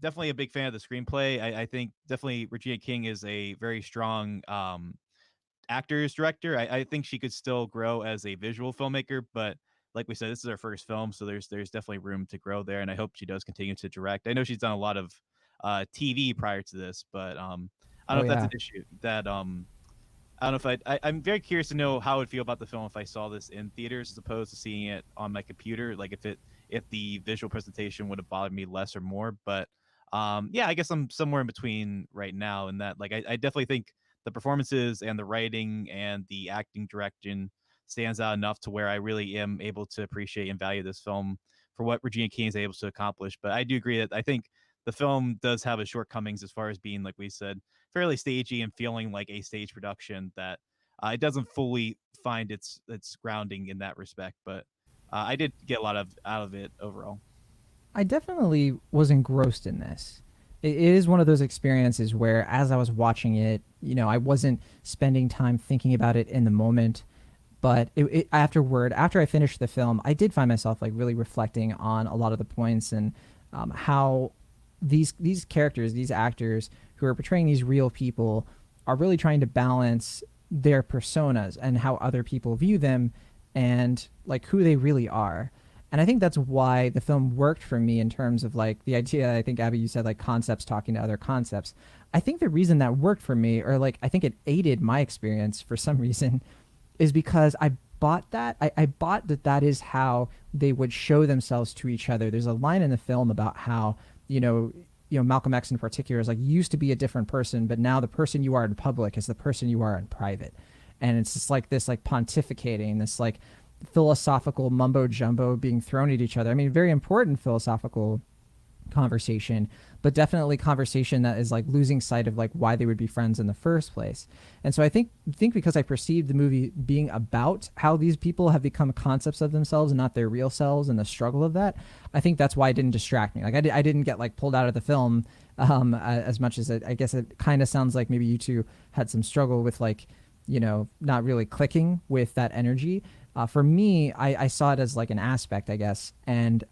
definitely a big fan of the screenplay. I think definitely Regina King is a very strong actors director. I think she could still grow as a visual filmmaker, but like we said, this is her first film, so there's definitely room to grow there, and I hope she does continue to direct. I know she's done a lot of TV prior to this, but I don't know Oh if that's yeah. an issue that I don't know if I'm very curious to know how I would feel about the film if I saw this in theaters as opposed to seeing it on my computer. Like if the visual presentation would have bothered me less or more. But yeah, I guess I'm somewhere in between right now in that, like, I definitely think the performances and the writing and the acting direction stands out enough to where I really am able to appreciate and value this film for what Regina King is able to accomplish. But I do agree that I think the film does have its shortcomings as far as being, like we said, fairly stagey and feeling like a stage production that it doesn't fully find its grounding in that respect. But I did get a lot of out of it overall. I definitely was engrossed in this. It is one of those experiences where, as I was watching it, I wasn't spending time thinking about it in the moment, but after I finished the film, I did find myself like really reflecting on a lot of the points and how these characters, these actors who are portraying these real people, are really trying to balance their personas and how other people view them, and like who they really are. And I think that's why the film worked for me in terms of like the idea. I think Abby, you said like concepts talking to other concepts. I think the reason that worked for me, or like I think it aided my experience for some reason, is because I bought that. I bought that that is how they would show themselves to each other. There's a line in the film about how, you know, Malcolm X in particular is like, you used to be a different person, but now the person you are in public is the person you are in private. And it's just like this like pontificating, this like philosophical mumbo jumbo being thrown at each other. I mean, very important philosophical conversation, but definitely conversation that is like losing sight of like why they would be friends in the first place. And so I think because I perceived the movie being about how these people have become concepts of themselves and not their real selves, and the struggle of that, I think that's why it didn't distract me. Like I didn't get like pulled out of the film as much as I guess it kind of sounds like maybe you two had some struggle with like, not really clicking with that energy. For me, I saw it as like an aspect, I guess. And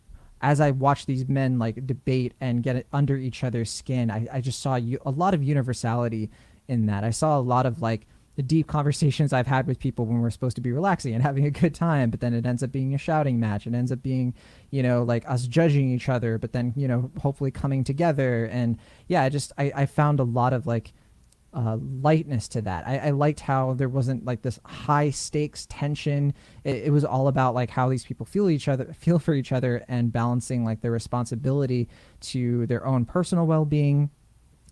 as I watched these men like debate and get it under each other's skin, I just saw a lot of universality in that. I saw a lot of like the deep conversations I've had with people when we're supposed to be relaxing and having a good time, but then it ends up being a shouting match. It ends up being, like us judging each other, but then, hopefully coming together. And yeah, I found a lot of like lightness to that. I liked how there wasn't like this high stakes tension. It was all about like how these people feel for each other, and balancing like their responsibility to their own personal well-being,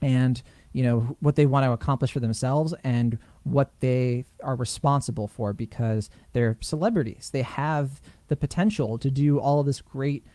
and what they want to accomplish for themselves, and what they are responsible for, because they're celebrities. They have the potential to do all of this great,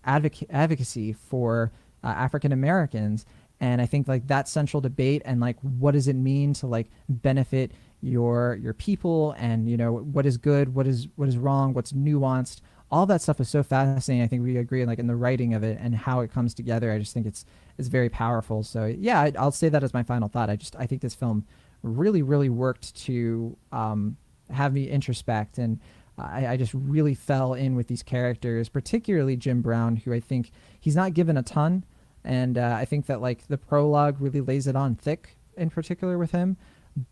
advocacy for African Americans. And I think like that central debate, and like what does it mean to like benefit your people, and what is good, what is wrong, what's nuanced, all that stuff is so fascinating. I think we agree like in the writing of it and how it comes together. I just think it's very powerful. So yeah, I'll say that as my final thought. I think this film really worked to have me introspect, and I just really fell in with these characters, particularly Jim Brown, who I think he's not given a ton. And I think that like the prologue really lays it on thick, in particular with him,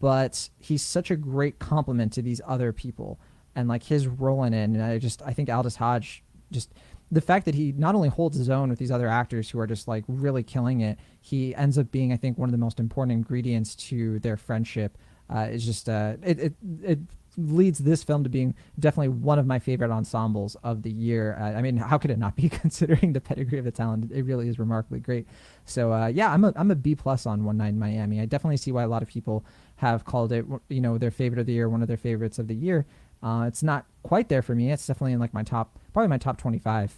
but he's such a great complement to these other people, and like his role in it. And I think Aldous Hodge, just the fact that he not only holds his own with these other actors who are just like really killing it, he ends up being, I think, one of the most important ingredients to their friendship. Is just it leads this film to being definitely one of my favorite ensembles of the year. I mean, how could it not be, considering the pedigree of the talent? It really is remarkably great. So yeah, I'm a B plus on One Night in Miami. I definitely see why a lot of people have called it, their favorite of the year, one of their favorites of the year. It's not quite there for me. It's definitely in like probably my top 25.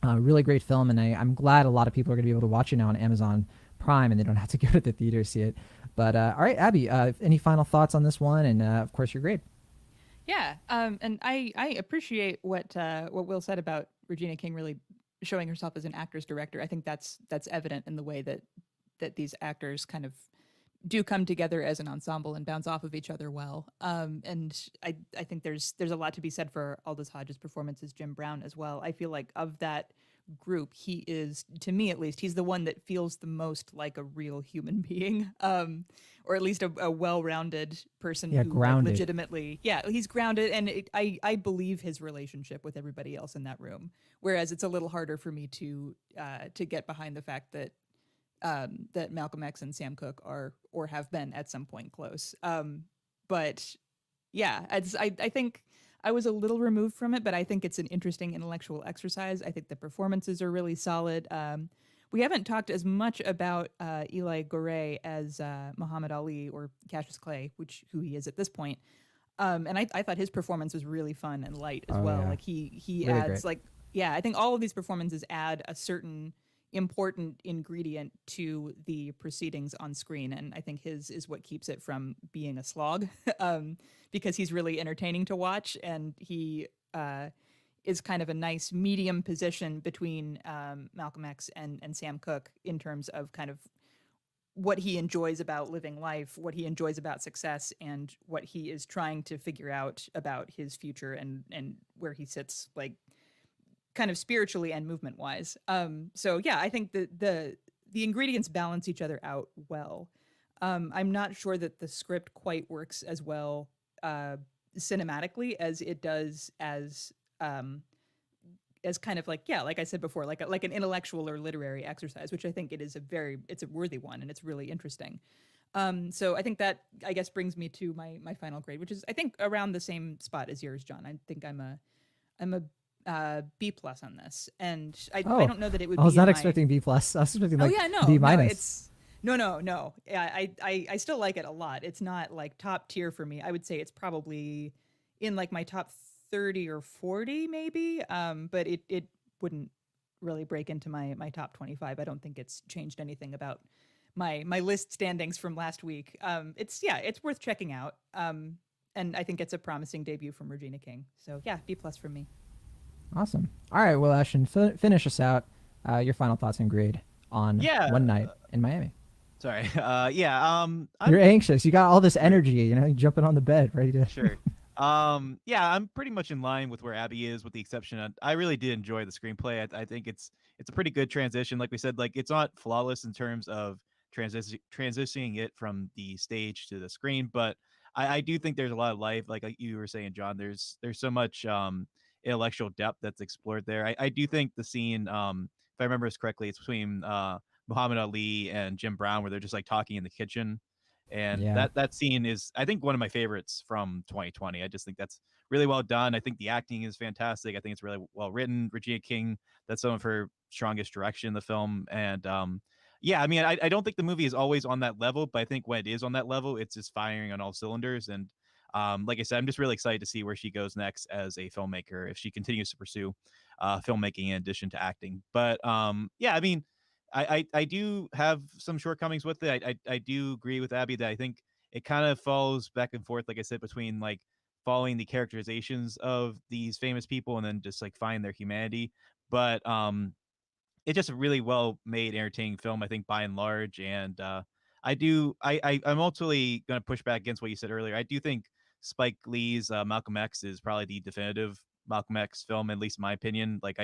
Really great film, and I'm glad a lot of people are going to be able to watch it now on Amazon Prime, and they don't have to go to the theater to see it. But all right, Abby, any final thoughts on this one? And of course, your grade. Yeah, and I appreciate what Will said about Regina King really showing herself as an actor's director. I think that's evident in the way that these actors kind of do come together as an ensemble and bounce off of each other well. And I think there's a lot to be said for Aldous Hodge's performance as Jim Brown as well. I feel like of that group, he is, to me at least, he's the one that feels the most like a real human being, or at least a well-rounded person Yeah, who like, grounded. legitimately, yeah, he's grounded, and I believe his relationship with everybody else in that room. Whereas it's a little harder for me to get behind the fact that that Malcolm X and Sam Cooke are or have been at some point close. But yeah, I think I was a little removed from it, but I think it's an interesting intellectual exercise. I think the performances are really solid. We haven't talked as much about Eli Goree as Muhammad Ali or Cassius Clay, who he is at this point. And I thought his performance was really fun and light as Oh, well. yeah. Like he Really adds great. like, yeah, I think all of these performances add a certain important ingredient to the proceedings on screen, and I think his is what keeps it from being a slog, because he's really entertaining to watch, and he is kind of a nice medium position between Malcolm X and Sam Cooke in terms of kind of what he enjoys about living life, what he enjoys about success, and what he is trying to figure out about his future and where he sits, like kind of spiritually and movement wise. So yeah, I think the ingredients balance each other out well. I'm not sure that the script quite works as well cinematically as it does as kind of like, yeah, like I said before, like an intellectual or literary exercise, which I think it's a worthy one and it's really interesting. So I think that, I guess, brings me to my final grade, which is I think around the same spot as yours, John. I think I'm a B plus on this, and I Oh, don't know that it would I was be in not my. expecting B plus. I was expecting Oh like yeah, D no, minus. it's no. Yeah, I still like it a lot. It's not like top tier for me. I would say it's probably in like my top 30 or 40 maybe. But it wouldn't really break into my top 25. I don't think it's changed anything about my list standings from last week. It's worth checking out. And I think it's a promising debut from Regina King. So yeah, B plus from me. Awesome. All right, well, Ashton, finish us out. Your final thoughts and grade on Yeah. One Night in Miami. Sorry. Yeah. You're I'm anxious. You got all this sure. energy. You know, you're jumping on the bed, ready to. Sure. Yeah, I'm pretty much in line with where Abby is, with the exception of I really did enjoy the screenplay. I think it's a pretty good transition. Like we said, like it's not flawless in terms of transitioning it from the stage to the screen, but I do think there's a lot of life. Like you were saying, John, there's so much intellectual depth that's explored there. I do think the scene, if I remember this correctly, it's between Muhammad Ali and Jim Brown, where they're just like talking in the kitchen, and Yeah. that scene is, I think, one of my favorites from 2020. I just think that's really well done. I think the acting is fantastic. I think it's really well written. Regina King, that's some of her strongest direction in the film. And yeah, I mean, I don't think the movie is always on that level, but I think when it is on that level, it's just firing on all cylinders. And like I said, I'm just really excited to see where she goes next as a filmmaker, if she continues to pursue filmmaking in addition to acting. But yeah, I mean, I do have some shortcomings with it. I do agree with Abby that I think it kind of falls back and forth, like I said, between like following the characterizations of these famous people and then just like find their humanity. But it's just a really well made, entertaining film, I think, by and large. And I'm ultimately going to push back against what you said earlier. I do think Spike Lee's Malcolm X is probably the definitive Malcolm X film, at least in my opinion. Like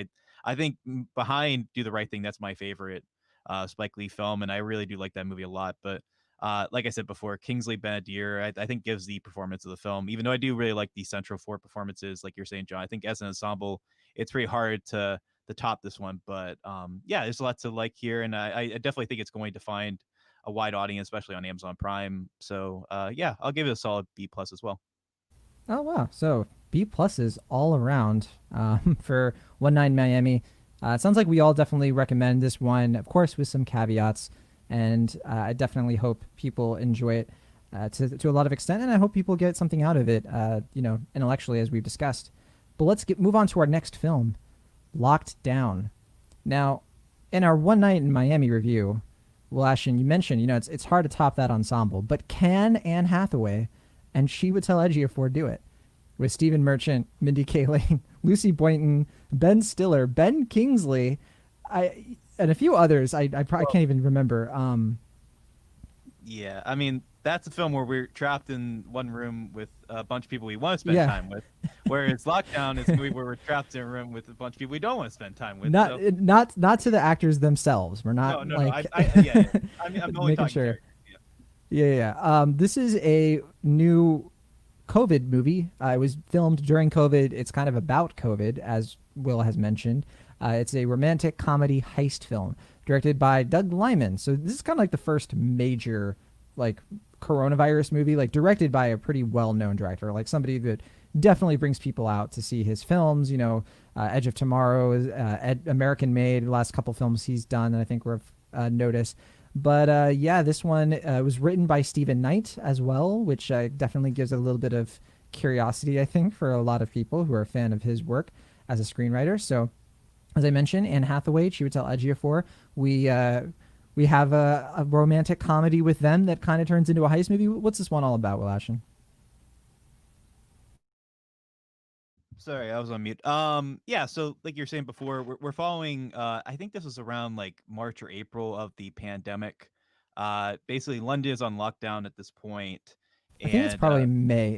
I think behind Do the Right Thing, that's my favorite Spike Lee film, and I really do like that movie a lot. But like I said before, Kingsley Ben-Adir, I think gives the performance of the film. Even though I do really like the central four performances, like you're saying, John, I think as an ensemble, it's pretty hard to top this one. But yeah, there's a lot to like here, and I definitely think it's going to find a wide audience, especially on Amazon Prime. So yeah, I'll give it a solid B plus as well. Oh wow. So B pluses all around for One Night in Miami. It sounds like we all definitely recommend this one, of course, with some caveats, and I definitely hope people enjoy it. to a lot of extent, and I hope people get something out of it, intellectually, as we've discussed. But let's move on to our next film, Locked Down. Now, in our One Night in Miami review, well, Ashton, you mentioned, it's hard to top that ensemble, but can Anne Hathaway and She Would Tell Ejiofor do it? With Stephen Merchant, Mindy Kaling, Lucy Boynton, Ben Stiller, Ben Kingsley, and a few others I probably can't even remember. Yeah, I mean, that's a film where we're trapped in one room with a bunch of people we want to spend time with. Whereas Lockdown is a movie where we're trapped in a room with a bunch of people we don't want to spend time with. Not to the actors themselves. We're not yeah. I mean, I'm only making talking sure. characters, Yeah. This is a new COVID movie. It was filmed during COVID. It's kind of about COVID, as Will has mentioned. It's a romantic comedy heist film directed by Doug Liman. So this is kind of like the first major like coronavirus movie, like directed by a pretty well-known director, like somebody that definitely brings people out to see his films. Edge of Tomorrow, American Made, the last couple films he's done that I think were noticed. But this one was written by Stephen Knight as well, which definitely gives a little bit of curiosity, I think, for a lot of people who are a fan of his work as a screenwriter. So, as I mentioned, Anne Hathaway, She Would Tell Ejiofor. We have a romantic comedy with them that kind of turns into a heist movie. What's this one all about, Will Ashton? Sorry, I was on mute. So like you're saying before, we're following. I think this was around like March or April of the pandemic. Basically, London is on lockdown at this point. I think it's probably May.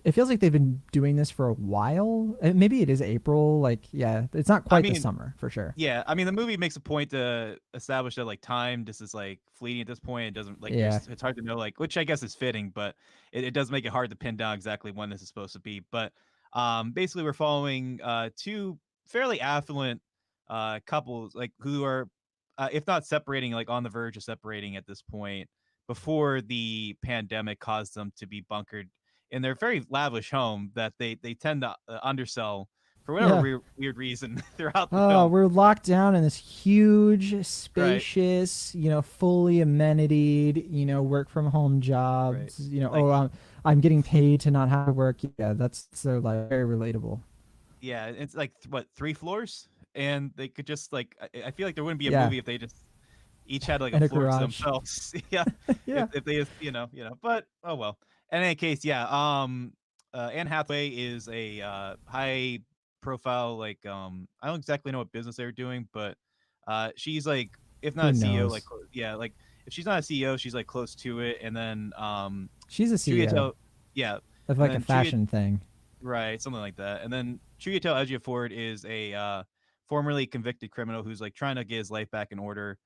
It feels like they've been doing this for a while. Maybe it is April. Like, yeah, it's not quite the summer for sure. Yeah, I mean, the movie makes a point to establish that like time just is like fleeting at this point. It doesn't like it's hard to know, like, which I guess is fitting, but it does make it hard to pin down exactly when this is supposed to be. But basically, we're following two fairly affluent couples, like who are, if not separating, like on the verge of separating at this point, before the pandemic caused them to be bunkered in their very lavish home that they tend to undersell for whatever weird reason throughout the film. We're locked down in this huge, spacious, fully amenitied, work from home jobs. Right. I'm getting paid to not have to work. Yeah, that's so like very relatable. Yeah, it's like what, 3 floors, and they could just like I feel like there wouldn't be a movie if they just each had like a floor to themselves. If they just but oh well. In any case, Anne Hathaway is a high profile, like I don't exactly know what business they're doing, but she's like, if not a CEO, like like if she's not a CEO, she's like close to it. And then she's a CEO of like a fashion thing, right, something like that. And then Chiwetel Ejiofor is a formerly convicted criminal who's like trying to get his life back in order,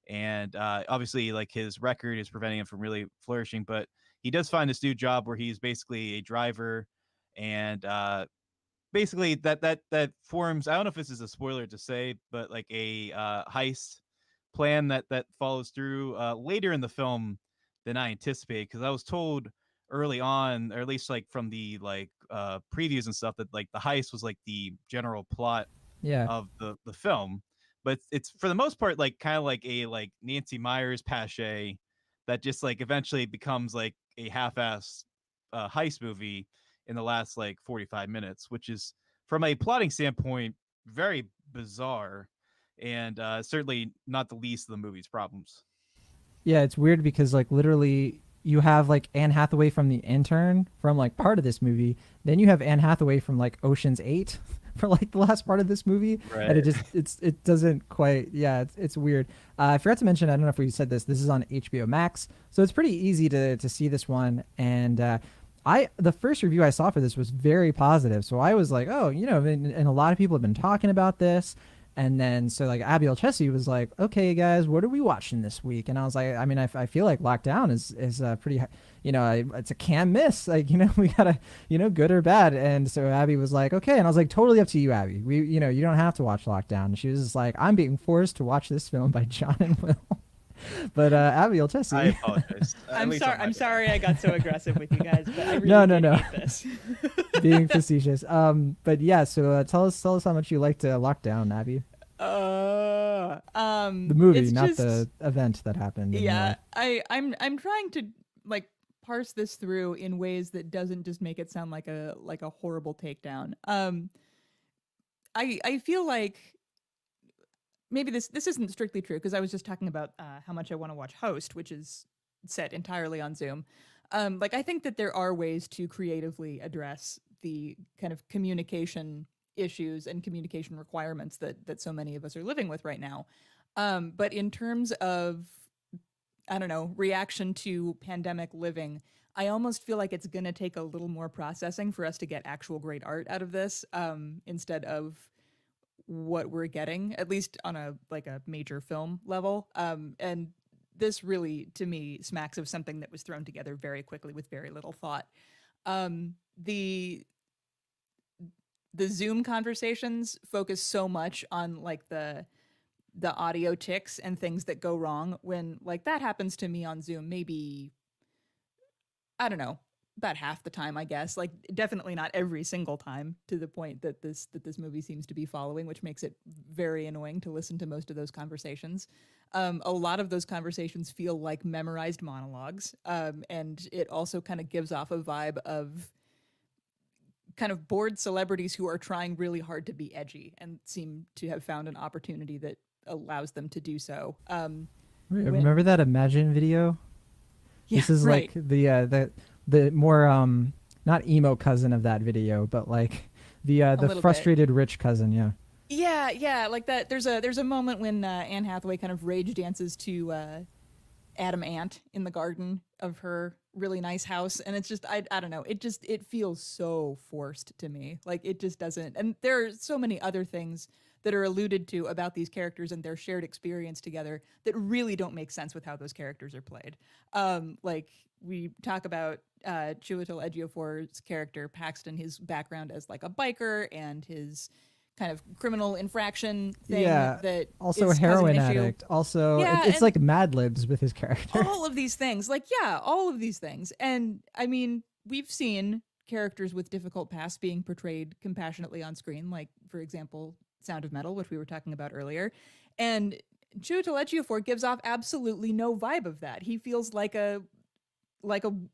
and obviously like his record is preventing him from really flourishing, but he does find this new job where he's basically a driver, and basically that forms, I don't know if this is a spoiler to say, but like a heist plan that follows through later in the film than I anticipated, because I was told early on, or at least like from the like previews and stuff, that like the heist was like the general plot of the film, but it's for the most part like kind of like a like Nancy Meyers pache that just like eventually becomes like a half-ass heist movie in the last like 45 minutes, which is, from a plotting standpoint, very bizarre, and certainly not the least of the movie's problems. Yeah, it's weird because like literally you have like Anne Hathaway from The Intern from like part of this movie, then you have Anne Hathaway from like Ocean's 8 for like the last part of this movie, and it doesn't quite. It's weird. I forgot to mention, I don't know if we said this is on HBO Max, so it's pretty easy to see this one. And the first review I saw for this was very positive, so I was like, oh, and a lot of people have been talking about this. And then so like Abby Olcese was like, okay guys, what are we watching this week? And I was like, I mean, I feel like Lockdown is pretty, it's a can't miss, like, we gotta, good or bad. And so Abby was like, okay. And I was like, totally up to you, Abby. You don't have to watch Lockdown. And she was just like, I'm being forced to watch this film by John and Will. But Abby Olcese, I apologize. I'm sorry I got so aggressive with you guys, but I really no. hate this. Being facetious. But yeah, so tell us how much you liked Lockdown, Abby. The movie, not the event that happened. Yeah, I'm trying to like parse this through in ways that doesn't just make it sound like a horrible takedown. I feel like maybe this isn't strictly true because I was just talking about how much I want to watch Host, which is set entirely on Zoom. Like I think that there are ways to creatively address the kind of communication issues and communication requirements that so many of us are living with right now. But in terms of, I don't know, reaction to pandemic living, I almost feel like it's going to take a little more processing for us to get actual great art out of this, instead of what we're getting, at least on a major film level. And this really, to me, smacks of something that was thrown together very quickly with very little thought. The Zoom conversations focus so much on like the audio ticks and things that go wrong when like that happens to me on Zoom maybe, I don't know, about half the time, I guess. Like definitely not every single time, to the point that this movie seems to be following, which makes it very annoying to listen to most of those conversations. A lot of those conversations feel like memorized monologues, and it also kind of gives off a vibe of kind of bored celebrities who are trying really hard to be edgy and seem to have found an opportunity that allows them to do so. Remember that Imagine video? Yeah, This is right. like the more not emo cousin of that video, but like the little frustrated rich cousin. Yeah. Yeah, like that. There's a moment when Anne Hathaway kind of rage dances to Adam Ant in the garden of her really nice house, and it's just I don't know. It feels so forced to me. Like it just doesn't. And there are so many other things that are alluded to about these characters and their shared experience together that really don't make sense with how those characters are played. Like we talk about Chiwetel Ejiofor's character Paxton, his background as like a biker and his kind of criminal infraction thing that also is a causing heroin an issue. addict. Also, Yeah, it's and like Mad Libs with his character. all of these things. Like, yeah, all of these things. And I mean, we've seen characters with difficult pasts being portrayed compassionately on screen, like, for example, Sound of Metal, which we were talking about earlier. And Chiwetel Ejiofor gives off absolutely no vibe of that. He feels like a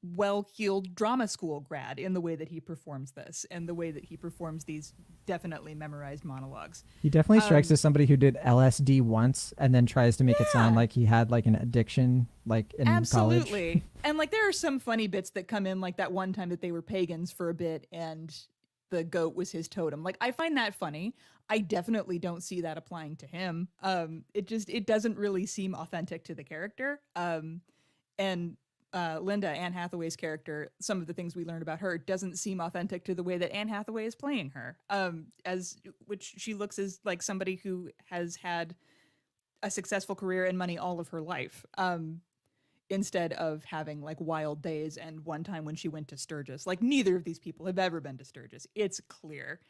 well-heeled drama school grad in the way that he performs this and the way that he performs these definitely memorized monologues. He definitely strikes as somebody who did LSD once and then tries to make it sound Yeah. like he had like an addiction, like in college. Absolutely. And like there are some funny bits that come in, like that one time that they were pagans for a bit and the goat was his totem. Like I find that funny. I definitely don't see that applying to him. It doesn't really seem authentic to the character. And Linda, Anne Hathaway's character, some of the things we learned about her doesn't seem authentic to the way that Anne Hathaway is playing her. Which she looks as like somebody who has had a successful career and money all of her life. Instead of having like wild days and one time when she went to Sturgis. Like neither of these people have ever been to Sturgis. It's clear.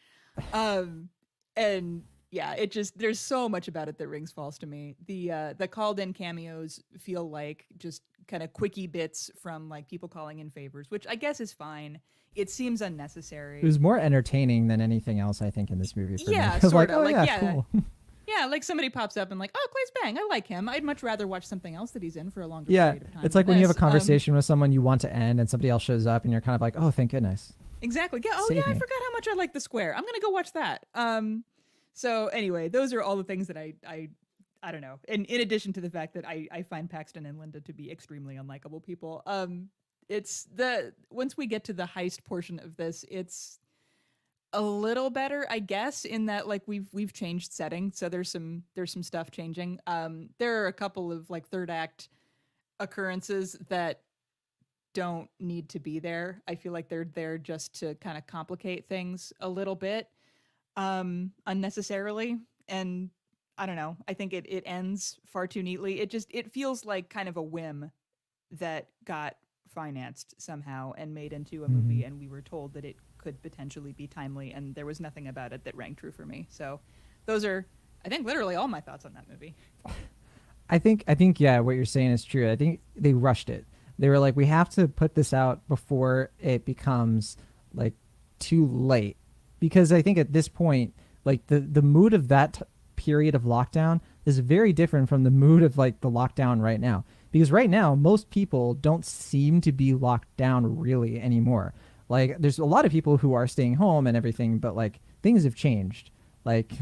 And yeah, it just there's so much about it that rings false to me. The called in cameos feel like just kind of quickie bits from like people calling in favors, which I guess is fine. It seems unnecessary. It was more entertaining than anything else, I think, in this movie. For Yeah, me. 'Cause sorta, like, oh like, yeah, yeah. cool. Yeah, like somebody pops up and like, oh, Claes Bang, I like him. I'd much rather watch something else that he's in for a longer Yeah, period of time. it's like than when you have a this. conversation with someone you want to end, and somebody else shows up, and you're kind of like, oh, thank goodness. Exactly. Yeah. Oh, Save yeah. I me. forgot how much I like The Square. I'm gonna go watch that. So anyway, those are all the things that I don't know. And in addition to the fact that I find Paxton and Linda to be extremely unlikable people. It's once we get to the heist portion of this, it's a little better, I guess, in that like we've changed setting, so there's some stuff changing. There are a couple of like third act occurrences that don't need to be there. I feel like they're there just to kind of complicate things a little bit, unnecessarily. And I don't know. I think it ends far too neatly. It feels like kind of a whim that got financed somehow and made into a movie, and we were told that it could potentially be timely, and there was nothing about it that rang true for me. So those are, I think, literally all my thoughts on that movie. I think yeah, what you're saying is true. I think they rushed it. They were like, we have to put this out before it becomes like too late, because I think at this point, like the mood of that period of lockdown is very different from the mood of like the lockdown right now. because right now most people don't seem to be locked down really anymore. Like there's a lot of people who are staying home and everything, but like things have changed. Like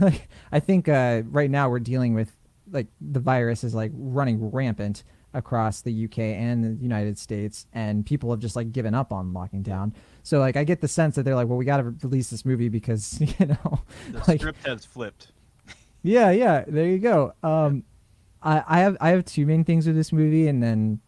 I think right now we're dealing with like the virus is like running rampant across the UK and the United States, and people have just like given up on locking down. So like I get the sense that they're like, well, we got to release this movie because The like script has flipped. yeah, there you go. I have two main things with this movie, and then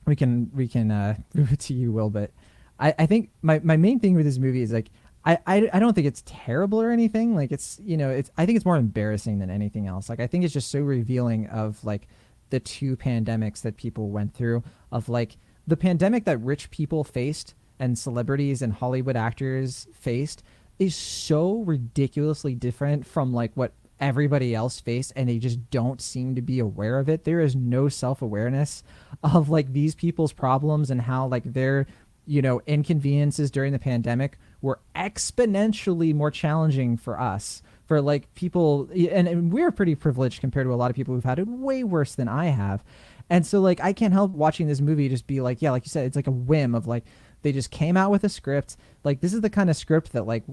we can move it to you, Will. But I think my main thing with this movie is like I don't think it's terrible or anything. Like it's it's I think it's more embarrassing than anything else. Like I think it's just so revealing of like the two pandemics that people went through, of like the pandemic that rich people faced and celebrities and Hollywood actors faced is so ridiculously different from like what everybody else faced, and they just don't seem to be aware of it. There is no self-awareness of like these people's problems and how like their inconveniences during the pandemic were exponentially more challenging for us, for like people, and we're pretty privileged compared to a lot of people who've had it way worse than I have. And so like I can't help watching this movie just be like, yeah, like you said, it's like a whim of like they just came out with a script. Like this is the kind of script that like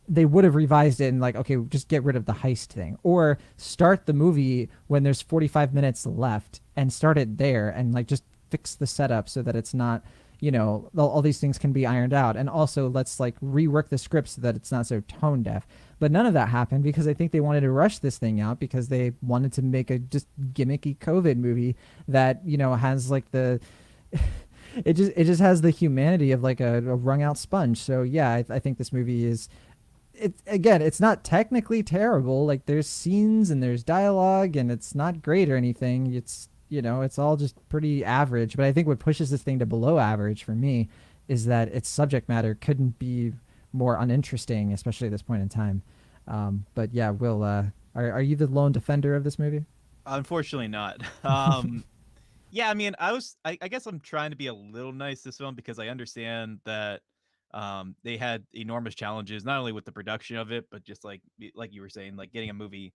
they would have revised it and like, okay, just get rid of the heist thing, or start the movie when there's 45 minutes left and start it there and like just fix the setup so that it's not, all these things can be ironed out. And also let's like rework the script so that it's not so tone deaf. But none of that happened because I think they wanted to rush this thing out because they wanted to make a just gimmicky COVID movie that, has like the it just has the humanity of like a wrung out sponge. So yeah, I think this movie is, it's not technically terrible. Like there's scenes and there's dialogue and it's not great or anything. It's all just pretty average. But I think what pushes this thing to below average for me is that its subject matter couldn't be more uninteresting, especially at this point in time. But yeah, Will, are you the lone defender of this movie? Unfortunately not. Yeah, I mean, I guess I'm trying to be a little nice this film because I understand that they had enormous challenges, not only with the production of it, but just like you were saying, like getting a movie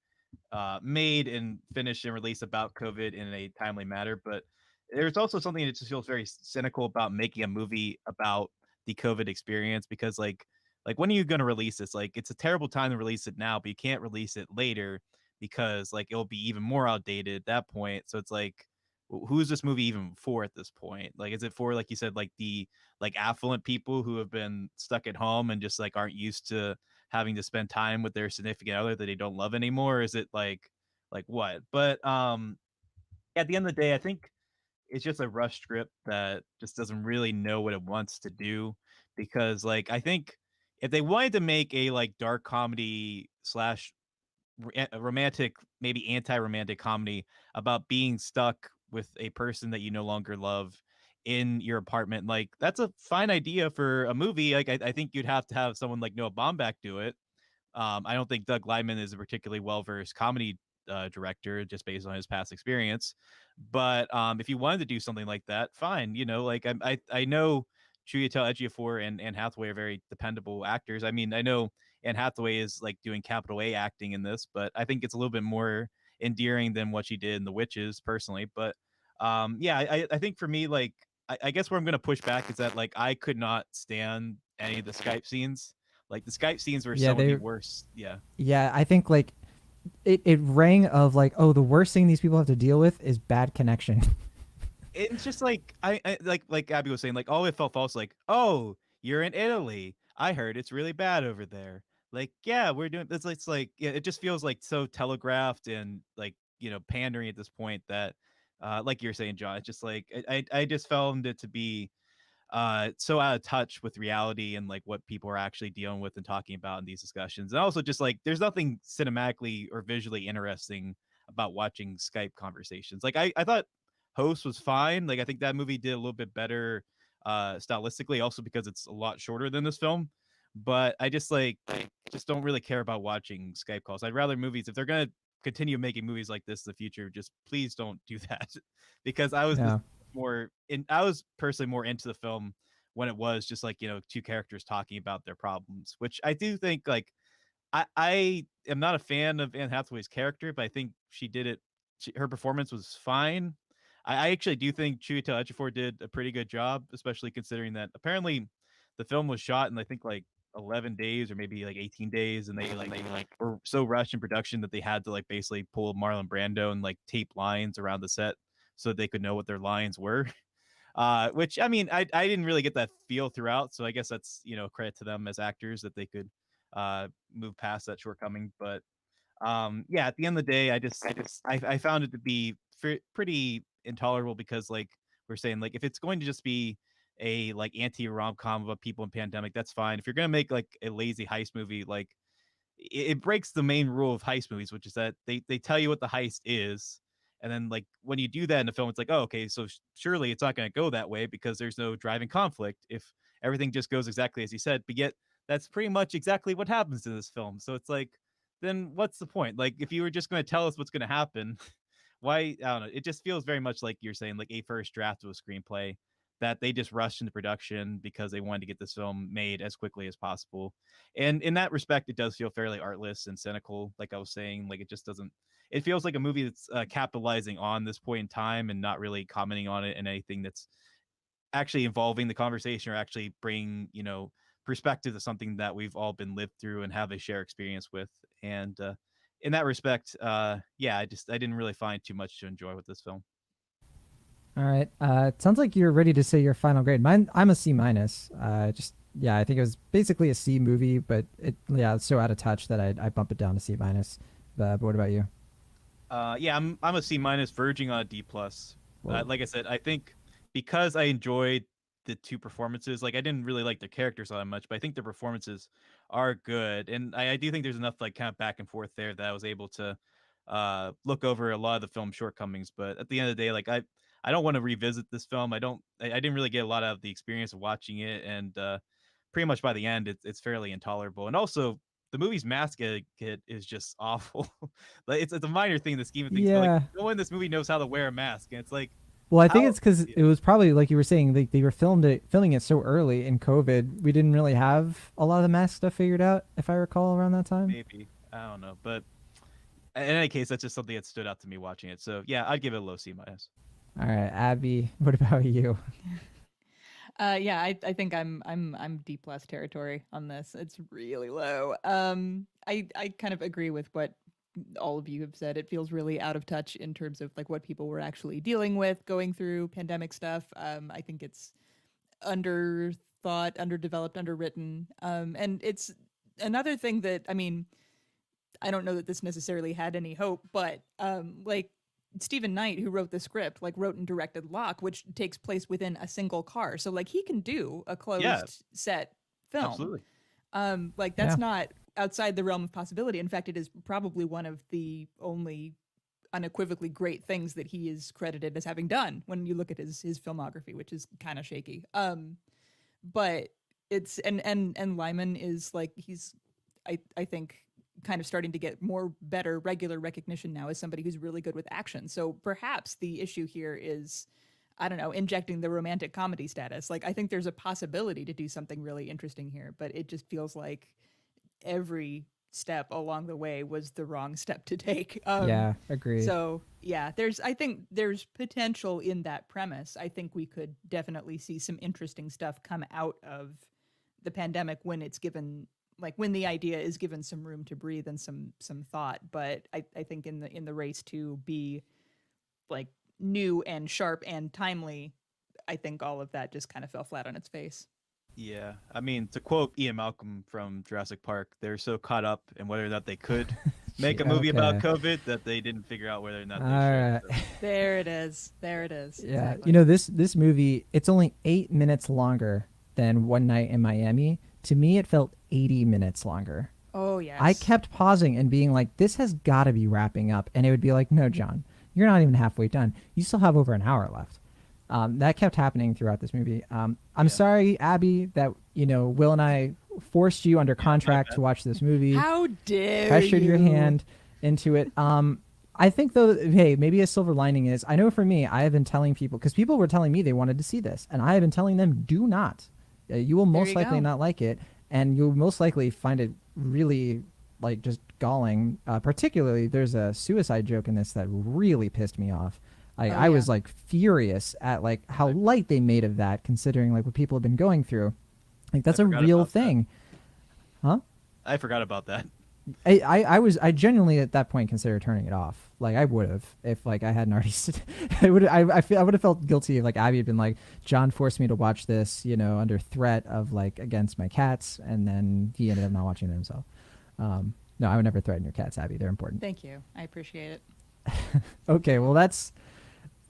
made and finished and released about COVID in a timely manner. But there's also something that just feels very cynical about making a movie about the COVID experience, because like when are you going to release this? Like it's a terrible time to release it now, but you can't release it later because like it'll be even more outdated at that point. So it's like, who is this movie even for at this point? Like, is it for, like you said, like the like affluent people who have been stuck at home and just like aren't used to having to spend time with their significant other that they don't love anymore? Or is it like what? But at the end of the day, I think it's just a rush script that just doesn't really know what it wants to do. Because like I think if they wanted to make a like dark comedy slash a romantic, maybe anti-romantic comedy about being stuck with a person that you no longer love in your apartment, like that's a fine idea for a movie. Like I think you'd have to have someone like Noah Baumbach do it. I don't think Doug Liman is a particularly well-versed comedy director, just based on his past experience. But if you wanted to do something like that, fine. Like I know Chiwetel Ejiofor and Anne Hathaway are very dependable actors. I mean, I know Anne Hathaway is like doing capital A acting in this, but I think it's a little bit more endearing than what she did in The Witches, personally. But yeah, I think for me, like I guess where I'm gonna push back is that like I could not stand any of the Skype scenes. Like the Skype scenes were Yeah, some of the they worst. Yeah. yeah, I think like it rang of like, oh, the worst thing these people have to deal with is bad connection. It's just like I like Abby was saying, like, oh, it felt false, like, oh, you're in Italy. I heard it's really bad over there. Like, yeah, we're doing it's like yeah, it just feels like so telegraphed and like, pandering at this point that like you're saying, John, it's just like I just found it to be so out of touch with reality and like what people are actually dealing with and talking about in these discussions. And also just like there's nothing cinematically or visually interesting about watching Skype conversations. Like I thought Host was fine. Like I think that movie did a little bit better stylistically, also because it's a lot shorter than this film. But I just just don't really care about watching Skype calls. I'd rather movies, if they're gonna continue making movies like this in the future, just please don't do that. Because Yeah. I was personally more into the film when it was just like, two characters talking about their problems, which I do think like I am not a fan of Anne Hathaway's character, but I think she did it. Her performance was fine. I actually do think Chiwetel Ejiofor did a pretty good job, especially considering that apparently the film was shot in I think like 11 days or maybe like 18 days, and they were so rushed in production that they had to like basically pull Marlon Brando and like tape lines around the set so they could know what their lines were. Which I mean, I didn't really get that feel throughout, so I guess that's credit to them as actors that they could move past that shortcoming. But yeah, at the end of the day, I found it to be pretty intolerable because like we're saying, like if it's going to just be a like anti rom-com about people in pandemic, that's fine. If you're gonna make like a lazy heist movie, like it breaks the main rule of heist movies, which is that they tell you what the heist is, and then like when you do that in a film, it's like, oh, okay, so surely it's not going to go that way because there's no driving conflict if everything just goes exactly as you said. But yet that's pretty much exactly what happens in this film. So it's like, then what's the point? Like if you were just going to tell us what's going to happen, why? I don't know. It just feels very much like you're saying, like a first draft of a screenplay that they just rushed into production because they wanted to get this film made as quickly as possible. And in that respect, it does feel fairly artless and cynical. Like I was saying, like it just doesn't. It feels like a movie that's capitalizing on this point in time and not really commenting on it and anything that's actually involving the conversation or actually bring perspective to something that we've all been lived through and have a shared experience with. And in that respect, yeah, I didn't really find too much to enjoy with this film. All right. It sounds like you're ready to say your final grade. Mine, I'm a C minus. Just yeah, I think it was basically a C movie, but it's so out of touch that I bump it down to C minus. But what about you? Yeah, I'm a C minus, verging on a D plus. Whoa. Like I said, I think because I enjoyed the two performances, like I didn't really like the characters all that much, but I think the performances are good, and I do think there's enough like kind of back and forth there that I was able to look over a lot of the film's shortcomings. But at the end of the day, like I don't want to revisit this film. I didn't really get a lot out of the experience of watching it, and pretty much by the end, it's fairly intolerable. And also, the movie's mask kit is just awful. Like it's a minor thing in the scheme of things, but like Yeah. no one in this movie knows how to wear a mask, and it's like Well, I think how it's because it was probably like you were saying, they were filming it so early in COVID. We didn't really have a lot of the mask stuff figured out, if I recall, around that time. maybe I don't know, but in any case, that's just something that stood out to me watching it. So yeah, I'd give it a low C minus. All right, Abby, what about you? Yeah, I think I'm D plus territory on this. It's really low. I kind of agree with what all of you have said. It feels really out of touch in terms of like what people were actually dealing with going through pandemic stuff. I think it's underthought, underdeveloped, underwritten. And it's another thing that I mean, I don't know that this necessarily had any hope, but like Stephen Knight, who wrote the script, like wrote and directed Locke, which takes place within a single car. So like he can do a Yeah, closed set film. absolutely. Like Yeah. that's not outside the realm of possibility. In fact, it is probably one of the only unequivocally great things that he is credited as having done when you look at his filmography, which is kind of shaky. But it's and Lyman is like he's I think kind of starting to get more better regular recognition now as somebody who's really good with action. So perhaps the issue here is I don't know, injecting the romantic comedy status. Like I think there's a possibility to do something really interesting here, but it just feels like every step along the way was the wrong step to take. Yeah, agreed. So yeah, I think there's potential in that premise. I think we could definitely see some interesting stuff come out of the pandemic when it's given like when the idea is given some room to breathe and some thought. But I think in the race to be like new and sharp and timely, I think all of that just kind of fell flat on its face. Yeah, I mean, to quote Ian Malcolm from Jurassic Park, they're so caught up in whether or not they could make a movie about Okay. COVID that they didn't figure out whether or not All they should. right. So, There it is. There it is. Yeah, Exactly. this movie, it's only 8 minutes longer than One Night in Miami. To me, it felt 80 minutes longer. Oh yes. I kept pausing and being like, this has got to be wrapping up. And it would be like, no, John, you're not even halfway done. You still have over an hour left. That kept happening throughout this movie. I'm Yeah. sorry, Abby, that, Will and I forced you under yeah, my contract bad. to watch this movie, How dare pressured your you. hand into it. I think, though, hey, maybe a silver lining is, I know for me, I have been telling people, because people were telling me they wanted to see this, and I have been telling them, do not. You will There most you likely go. not like it, and you'll most likely find it really just galling. Particularly, there's a suicide joke in this that really pissed me off. Like Oh I yeah. was like furious at like how I, light they made of that, considering like what people have been going through. Like I that's a forgot real about that. thing, huh? I forgot about that. I genuinely at that point considered turning it off. Like I would have if like I hadn't already. I would I feel I would have felt guilty if like Abby had been like John forced me to watch this, you know, under threat of like against my cats, and then he ended up not watching it himself. No, I would never threaten your cats, Abby. They're important. Thank you. I appreciate it. Okay, well that's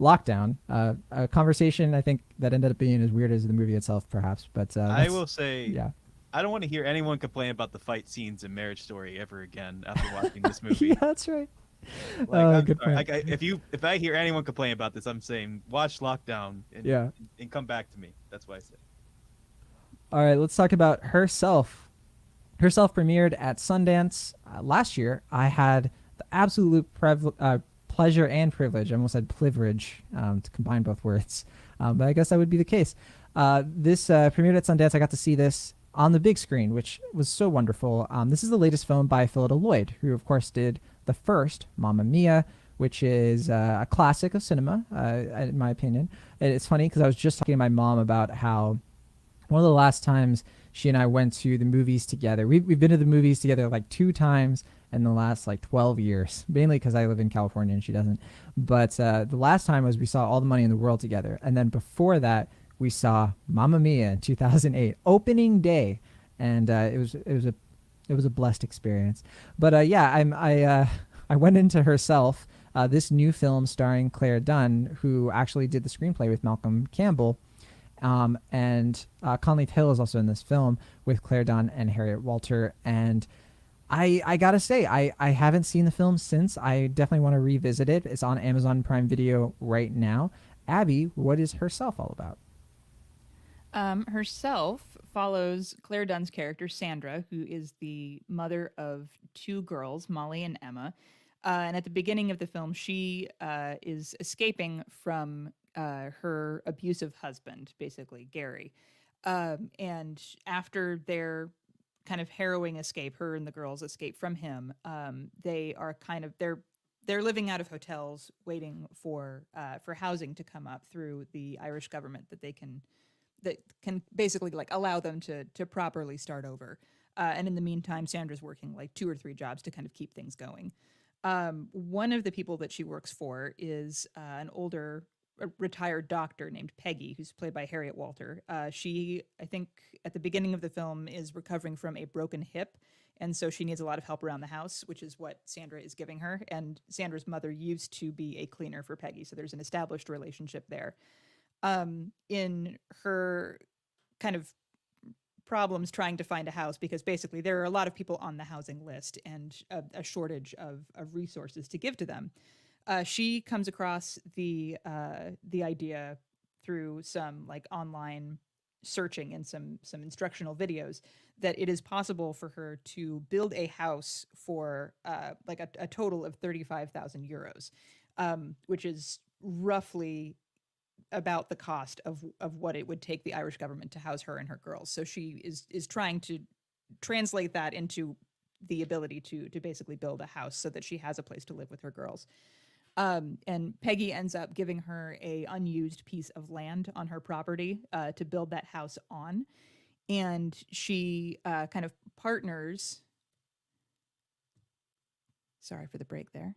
Lockdown. A conversation I think that ended up being as weird as the movie itself, perhaps. But I that's will say, yeah. I don't want to hear anyone complain about the fight scenes in Marriage Story ever again after watching this Yeah, movie. that's right. Like, I'm Good sorry. point. Like, if I hear anyone complain about this, I'm saying watch Lockdown Yeah. and come back to me. That's what I say. All right, let's talk about Herself. Herself premiered at Sundance last year. I had the absolute pleasure and privilege. I almost said privilege to combine both words, but I guess that would be the case. This premiered at Sundance. I got to see this on the big screen, which was so wonderful. This is the latest film by Phillida Lloyd, who of course did the first Mamma Mia, which is a classic of cinema, in my opinion. And it's funny because I was just talking to my mom about how one of the last times she and I went to the movies together. We've been to the movies together like 2 times in the last like 12 years, mainly because I live in California and she doesn't. But the last time was we saw All the Money in the World together. And then before that, we saw Mamma Mia in 2008, opening day. And it was a blessed experience. But yeah, I went into Herself, this new film starring Claire Dunn, who actually did the screenplay with Malcolm Campbell. And Conley Hill is also in this film with Claire Dunn and Harriet Walter. And I gotta say, I haven't seen the film since. I definitely want to revisit it. It's on Amazon Prime Video right now. Abby, what is Herself all about? Herself follows Claire Dunn's character, Sandra, who is the mother of two girls, Molly and Emma. And at the beginning of the film, she is escaping from her abusive husband, basically, Gary. And after their kind of harrowing escape, her and the girls escape from him, they are kind of, they're living out of hotels, waiting for housing to come up through the Irish government that can basically like allow them to properly start over. And in the meantime, Sandra's working like 2 or 3 jobs to kind of keep things going. One of the people that she works for is an older retired doctor named Peggy, who's played by Harriet Walter. She, I think, at the beginning of the film, is recovering from a broken hip. And so she needs a lot of help around the house, which is what Sandra is giving her. And Sandra's mother used to be a cleaner for Peggy. So there's an established relationship there. In her kind of problems trying to find a house, because basically there are a lot of people on the housing list and a shortage of resources to give to them. She comes across the idea through some like online searching and some instructional videos that it is possible for her to build a house for like a total of 35,000 euros, which is roughly about the cost of what it would take the Irish government to house her and her girls. So she is trying to translate that into the ability to basically build a house so that she has a place to live with her girls. And Peggy ends up giving her a unused piece of land on her property to build that house on, and she kind of partners. Sorry for the break there.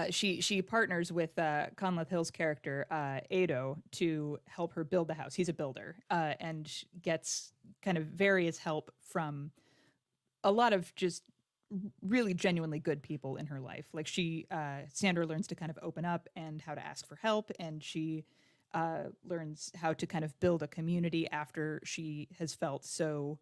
She partners with Conleth Hill's character Ado to help her build the house. He's a builder and gets kind of various help from a lot of just really genuinely good people in her life. Like Sandra learns to kind of open up and how to ask for help, and she learns how to kind of build a community after she has felt so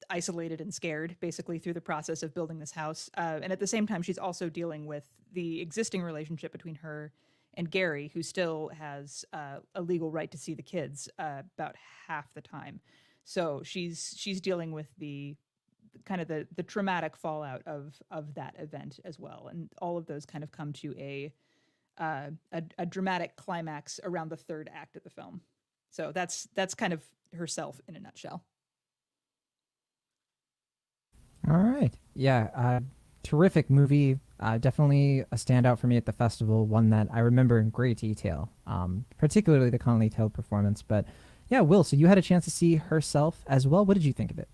isolated and scared basically through the process of building this house. And at the same time, she's also dealing with the existing relationship between her and Gary, who still has a legal right to see the kids about half the time. So she's dealing with the kind of the traumatic fallout of that event as well, and all of those kind of come to a dramatic climax around the third act of the film. So that's kind of Herself in a nutshell. All right. Yeah. Terrific movie. Definitely a standout for me at the festival. One that I remember in great detail, particularly the Conley Tail performance. But yeah, Will. So you had a chance to see Herself as well. What did you think of it?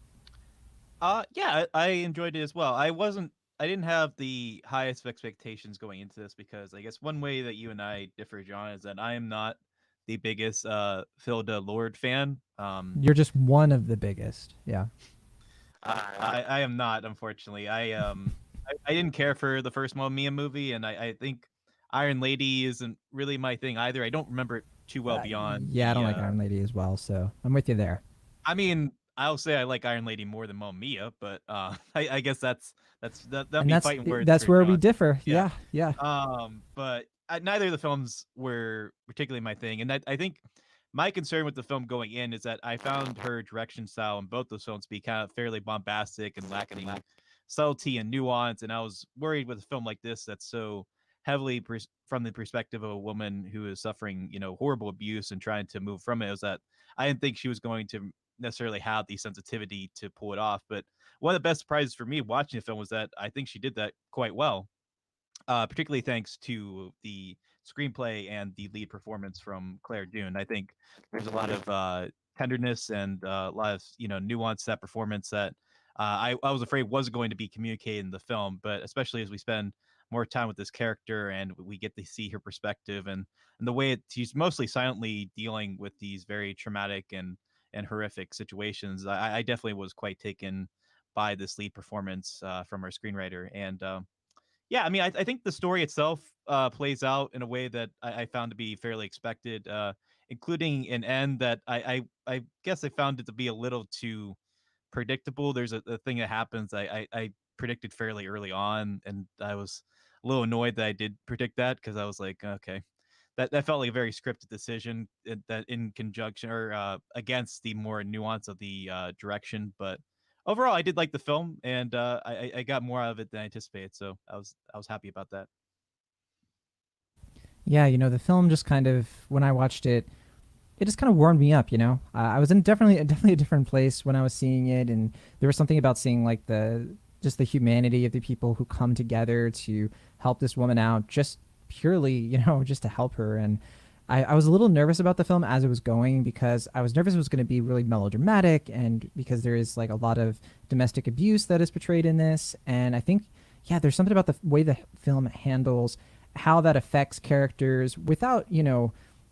Yeah, I enjoyed it as well. I didn't have the highest of expectations going into this because I guess one way that you and I differ, John, is that I am not the biggest Phil Lord fan. You're just one of the biggest. Yeah. I am not, unfortunately. I didn't care for the first Mamma Mia movie, and I think Iron Lady isn't really my thing either. I don't remember it too well beyond Yeah, I don't the. like Iron Lady as well. So I'm with you there. I mean, I'll say I like Iron Lady more than Mamma Mia, but I guess that'd And be that's fighting words that's for where we John. differ. Yeah. Yeah, yeah. But neither of the films were particularly my thing, and I think my concern with the film going in is that I found her direction style in both those films to be kind of fairly bombastic and lacking subtlety and nuance, and I was worried with a film like this that's so heavily from the perspective of a woman who is suffering, horrible abuse and trying to move from it. Was that I didn't think she was going to necessarily have the sensitivity to pull it off. But one of the best surprises for me watching the film was that I think she did that quite well, particularly thanks to the screenplay and the lead performance from Claire Dune. I think there's a lot of tenderness and a lot of nuance to that performance that I was afraid was going to be communicated in the film, but especially as we spend more time with this character and we get to see her perspective and the way she's mostly silently dealing with these very traumatic and horrific situations. I definitely was quite taken by this lead performance from our screenwriter. And yeah, I mean, I think the story itself plays out in a way that I found to be fairly expected, including an end that I guess I found it to be a little too predictable. There's a thing that happens I predicted fairly early on, and I was a little annoyed that I did predict that because I was like, okay, that felt like a very scripted decision that in conjunction or against the more nuance of the direction. But overall, I did like the film, and I got more out of it than I anticipated. So I was happy about that. Yeah, the film just kind of when I watched it, it just kind of warmed me up. I was in definitely a different place when I was seeing it, and there was something about seeing like the just the humanity of the people who come together to help this woman out, just purely, just to help her. And I was a little nervous about the film as it was going because I was nervous it was going to be really melodramatic, and because there is like a lot of domestic abuse that is portrayed in this. And I think, yeah, there's something about the way the film handles how that affects characters without,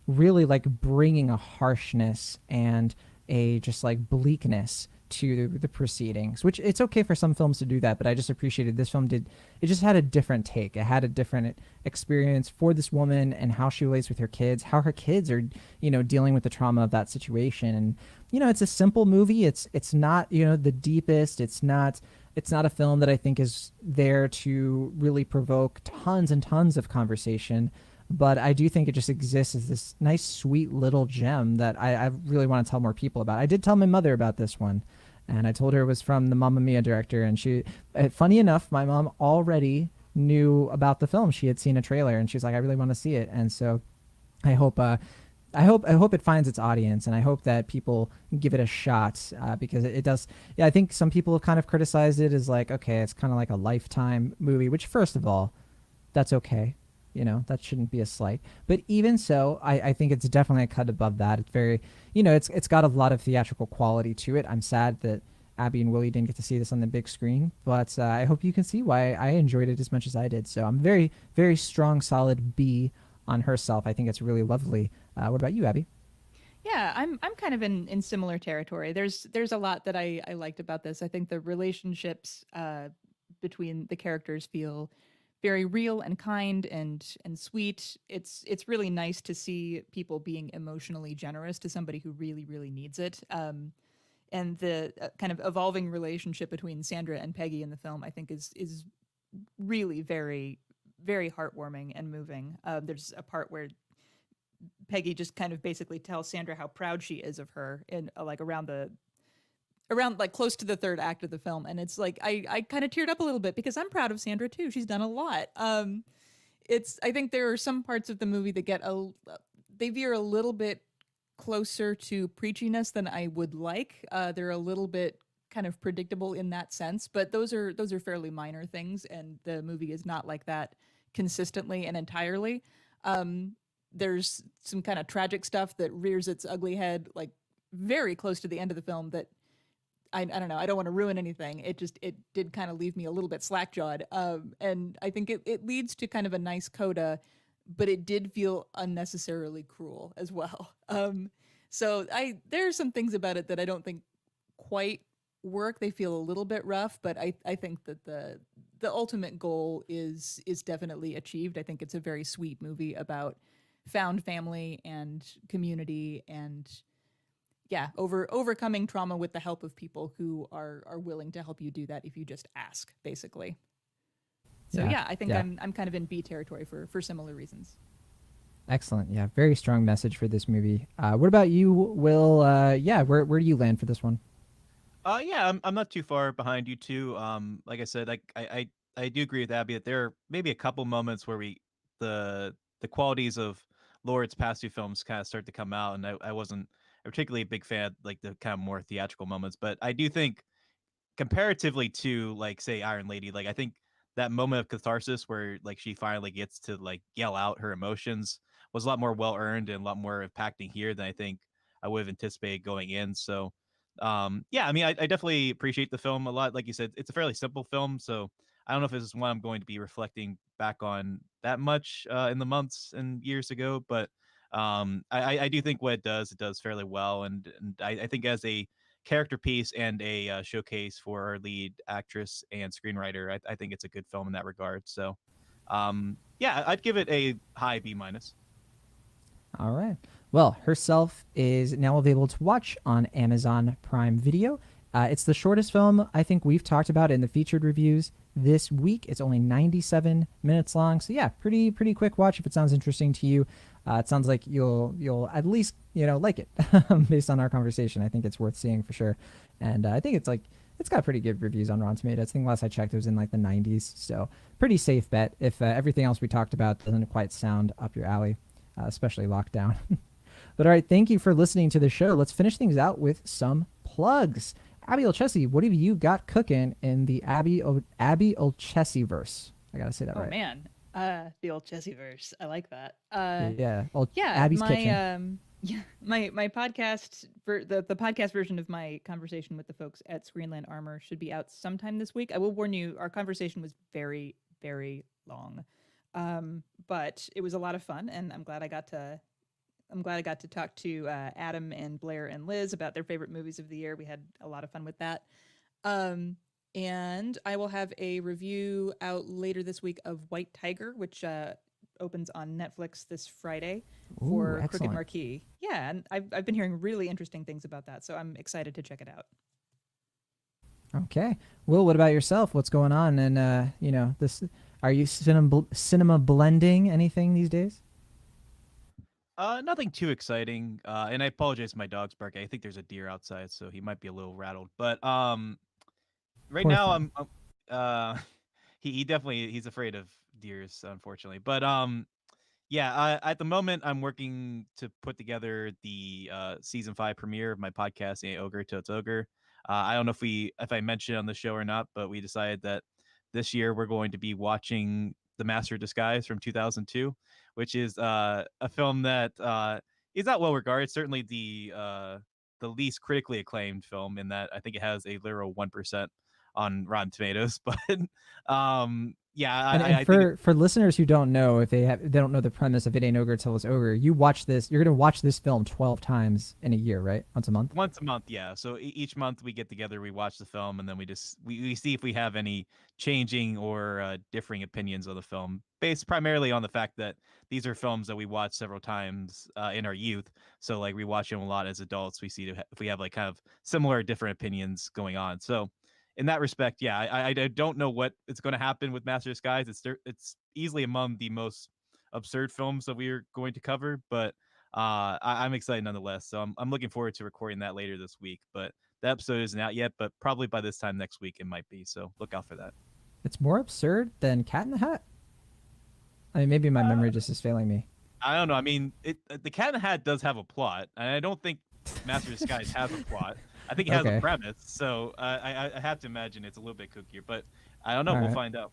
really like bringing a harshness and a just like bleakness to the proceedings, which it's okay for some films to do that, but I just appreciated this film did. It just had a different take. It had a different experience for this woman and how she relates with her kids, how her kids are, dealing with the trauma of that situation. And it's a simple movie. It's not, the deepest. It's not a film that I think is there to really provoke tons and tons of conversation, but I do think it just exists as this nice, sweet little gem that I really want to tell more people about. I did tell my mother about this one, and I told her it was from the Mamma Mia director, and funny enough, my mom already knew about the film. She had seen a trailer, and she's like, I really want to see it. And so I hope I hope it finds its audience, and I hope that people give it a shot because it does. Yeah, I think some people have kind of criticized it as like, okay, it's kind of like a Lifetime movie, which first of all, that's okay. That shouldn't be a slight. But even so, I think it's definitely a cut above that. It's very, it's got a lot of theatrical quality to it. I'm sad that Abby and Willie didn't get to see this on the big screen, but I hope you can see why I enjoyed it as much as I did. So I'm very, very strong, solid B on Herself. I think it's really lovely. What about you, Abby? Yeah, I'm kind of in similar territory. There's a lot that I liked about this. I think the relationships between the characters feel very real and kind and sweet. It's really nice to see people being emotionally generous to somebody who really needs it. And the kind of evolving relationship between Sandra and Peggy in the film, I think, is really very heartwarming and moving. There's a part where Peggy just kind of basically tells Sandra how proud she is of her in like around like close to the third act of the film, and it's like I kind of teared up a little bit because I'm proud of Sandra too. She's done a lot. It's I think there are some parts of the movie that they veer a little bit closer to preachiness than I would like. They're a little bit kind of predictable in that sense, but those are fairly minor things, and the movie is not like that consistently and entirely. There's some kind of tragic stuff that rears its ugly head like very close to the end of the film that I don't know. I don't want to ruin anything. It did kind of leave me a little bit slack jawed. And I think it leads to kind of a nice coda, but it did feel unnecessarily cruel as well. So there are some things about it that I don't think quite work. They feel a little bit rough, but I think that the ultimate goal is definitely achieved. I think it's a very sweet movie about found family and community and yeah, overcoming trauma with the help of people who are willing to help you do that if you just ask, basically. So yeah, I think I'm kind of in B territory for similar reasons. Excellent. Yeah, very strong message for this movie. What about you, Will? Where do you land for this one? Yeah, I'm not too far behind you two. Like I said, I do agree with Abby that there are maybe a couple moments where the qualities of Lord's past two films kind of start to come out, and I wasn't particularly a big fan like the kind of more theatrical moments, but I do think comparatively to like say Iron Lady, like I think that moment of catharsis where like she finally gets to like yell out her emotions was a lot more well earned and a lot more impacting here than I think I would have anticipated going in. So yeah, I mean I definitely appreciate the film a lot. Like you said, it's a fairly simple film, so I don't know if this is one I'm going to be reflecting back on that much in the months and years ago, but I do think what it does fairly well, and I think as a character piece and a showcase for our lead actress and screenwriter, I think it's a good film in that regard. So, yeah, I'd give it a high B minus. All right. Well, Herself is now available to watch on Amazon Prime Video. It's the shortest film I think we've talked about in the featured reviews this week. It's only 97 minutes long, so yeah, pretty quick watch if it sounds interesting to you. It sounds like you'll at least like it based on our conversation. I think it's worth seeing for sure, and I think it's got pretty good reviews on Rotten Tomatoes. I think last I checked it was in like the 90s, so pretty safe bet if everything else we talked about doesn't quite sound up your alley, especially Lockdown. But all right, thank you for listening to the show. Let's finish things out with some plugs. Abby Olcese, what have you got cooking in the Abby Olcese verse? I gotta say that right. Oh man, the Olcese verse. I like that. Yeah. Well, Yeah, Abby's my Kitchen. my podcast the podcast version of my conversation with the folks at Screenland Armor should be out sometime this week. I will warn you, our conversation was very, very long, but it was a lot of fun, and I'm glad I got to talk to Adam and Blair and Liz about their favorite movies of the year. We had a lot of fun with that. And I will have a review out later this week of White Tiger, which opens on Netflix this Friday for Ooh, Crooked Marquee. Yeah, and I've been hearing really interesting things about that, so I'm excited to check it out. Okay. Will, what about yourself? What's going on? And this, are you cinema blending anything these days? Nothing too exciting. And I apologize for my dog's barking. I think there's a deer outside, so he might be a little rattled. But right Poor now thing. he definitely he's afraid of deers, unfortunately. But yeah, at the moment I'm working to put together the season 5 premiere of my podcast, A Ogre to Its Ogre. I don't know if I mentioned it on the show or not, but we decided that this year we're going to be watching The Master of Disguise from 2002, which is a film that is not well regarded. Certainly the least critically acclaimed film in that I think it has a literal 1% on Rotten Tomatoes. But yeah, And I think for listeners who don't know, if they don't know the premise of It Ain't Ogre Till It's Ogre, you're gonna watch this film 12 times in a year, right? Once a month. once a month, yeah. So each month we get together, we watch the film, and then we see if we have any changing or differing opinions of the film, based primarily on the fact that these are films that we watch several times in our youth. So like we watch them a lot as adults. We see if we have like kind of similar or different opinions going on. So in that respect, yeah, I don't know what is going to happen with Master of Disguise. It's easily among the most absurd films that we are going to cover, but I'm excited nonetheless. So I'm looking forward to recording that later this week. But the episode isn't out yet, but probably by this time next week it might be. So look out for that. It's more absurd than Cat in the Hat. I mean, maybe my memory just is failing me. I don't know. I mean, the Cat in the Hat does have a plot, and I don't think Master of Disguise has a plot. I think it has a Okay. premise, so I have to imagine it's a little bit kookier. But I don't know. All We'll right. find out.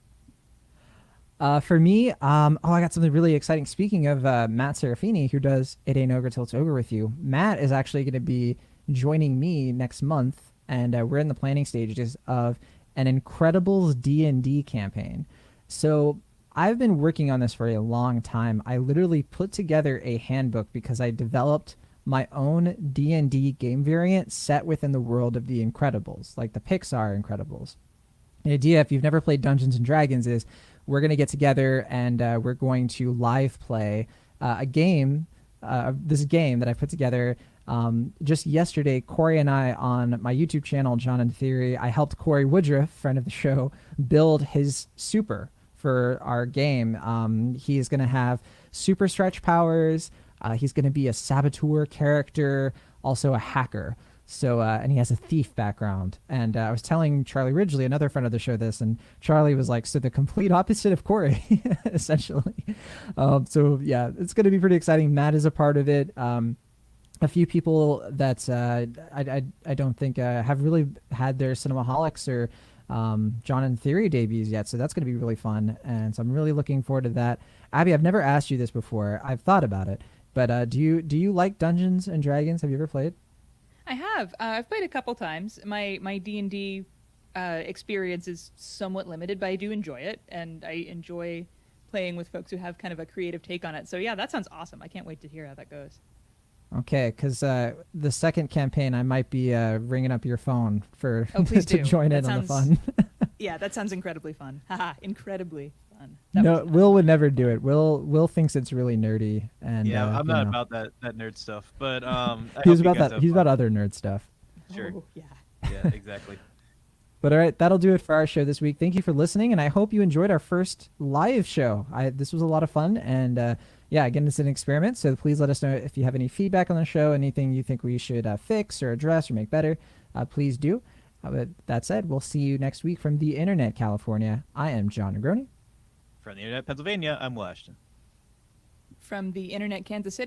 For me, I got something really exciting. Speaking of Matt Serafini, who does It Ain't Ogre Till It's Over with you, Matt is actually going to be joining me next month, and we're in the planning stages of an Incredibles D&D campaign. So I've been working on this for a long time. I literally put together a handbook because I developed my own D&D game variant set within the world of the Incredibles, like the Pixar Incredibles. The idea, if you've never played Dungeons and Dragons, is we're going to get together and we're going to live play a game. This game that I put together just yesterday. Corey and I on my YouTube channel, John in Theory. I helped Corey Woodruff, friend of the show, build his super for our game. He's going to have super stretch powers. He's going to be a saboteur character, also a hacker. So, and he has a thief background. And I was telling Charlie Ridgely, another friend of the show, this, and Charlie was like, so the complete opposite of Corey, essentially. So, yeah, it's going to be pretty exciting. Matt is a part of it. A few people that I don't think have really had their Cinemaholics or John in Theory debuts yet. So that's going to be really fun. And so I'm really looking forward to that. Abby, I've never asked you this before. I've thought about it. But do you like Dungeons and Dragons? Have you ever played? I have. I've played a couple times. My D&D experience is somewhat limited, but I do enjoy it, and I enjoy playing with folks who have kind of a creative take on it. So yeah, that sounds awesome. I can't wait to hear how that goes. Okay, because the second campaign, I might be ringing up your phone for Oh, please to do. join That in on the sounds- fun. Yeah, that sounds incredibly fun. Haha, incredibly fun. That No, was fun. Will would never do it. Will thinks it's really nerdy, and Yeah, I'm you not know, about that nerd stuff, but I he was hope you about guys that. have He's fun. about other nerd stuff. Sure. Oh, yeah. Yeah, exactly. But all right, that'll do it for our show this week. Thank you for listening, and I hope you enjoyed our first live show. This was a lot of fun, and yeah, again, it's an experiment. So please let us know if you have any feedback on the show, anything you think we should fix or address or make better. Please do. But that said, we'll see you next week from the Internet, California. I am John Negroni. From the internet, Pennsylvania, I'm Ashton. From the internet, Kansas City.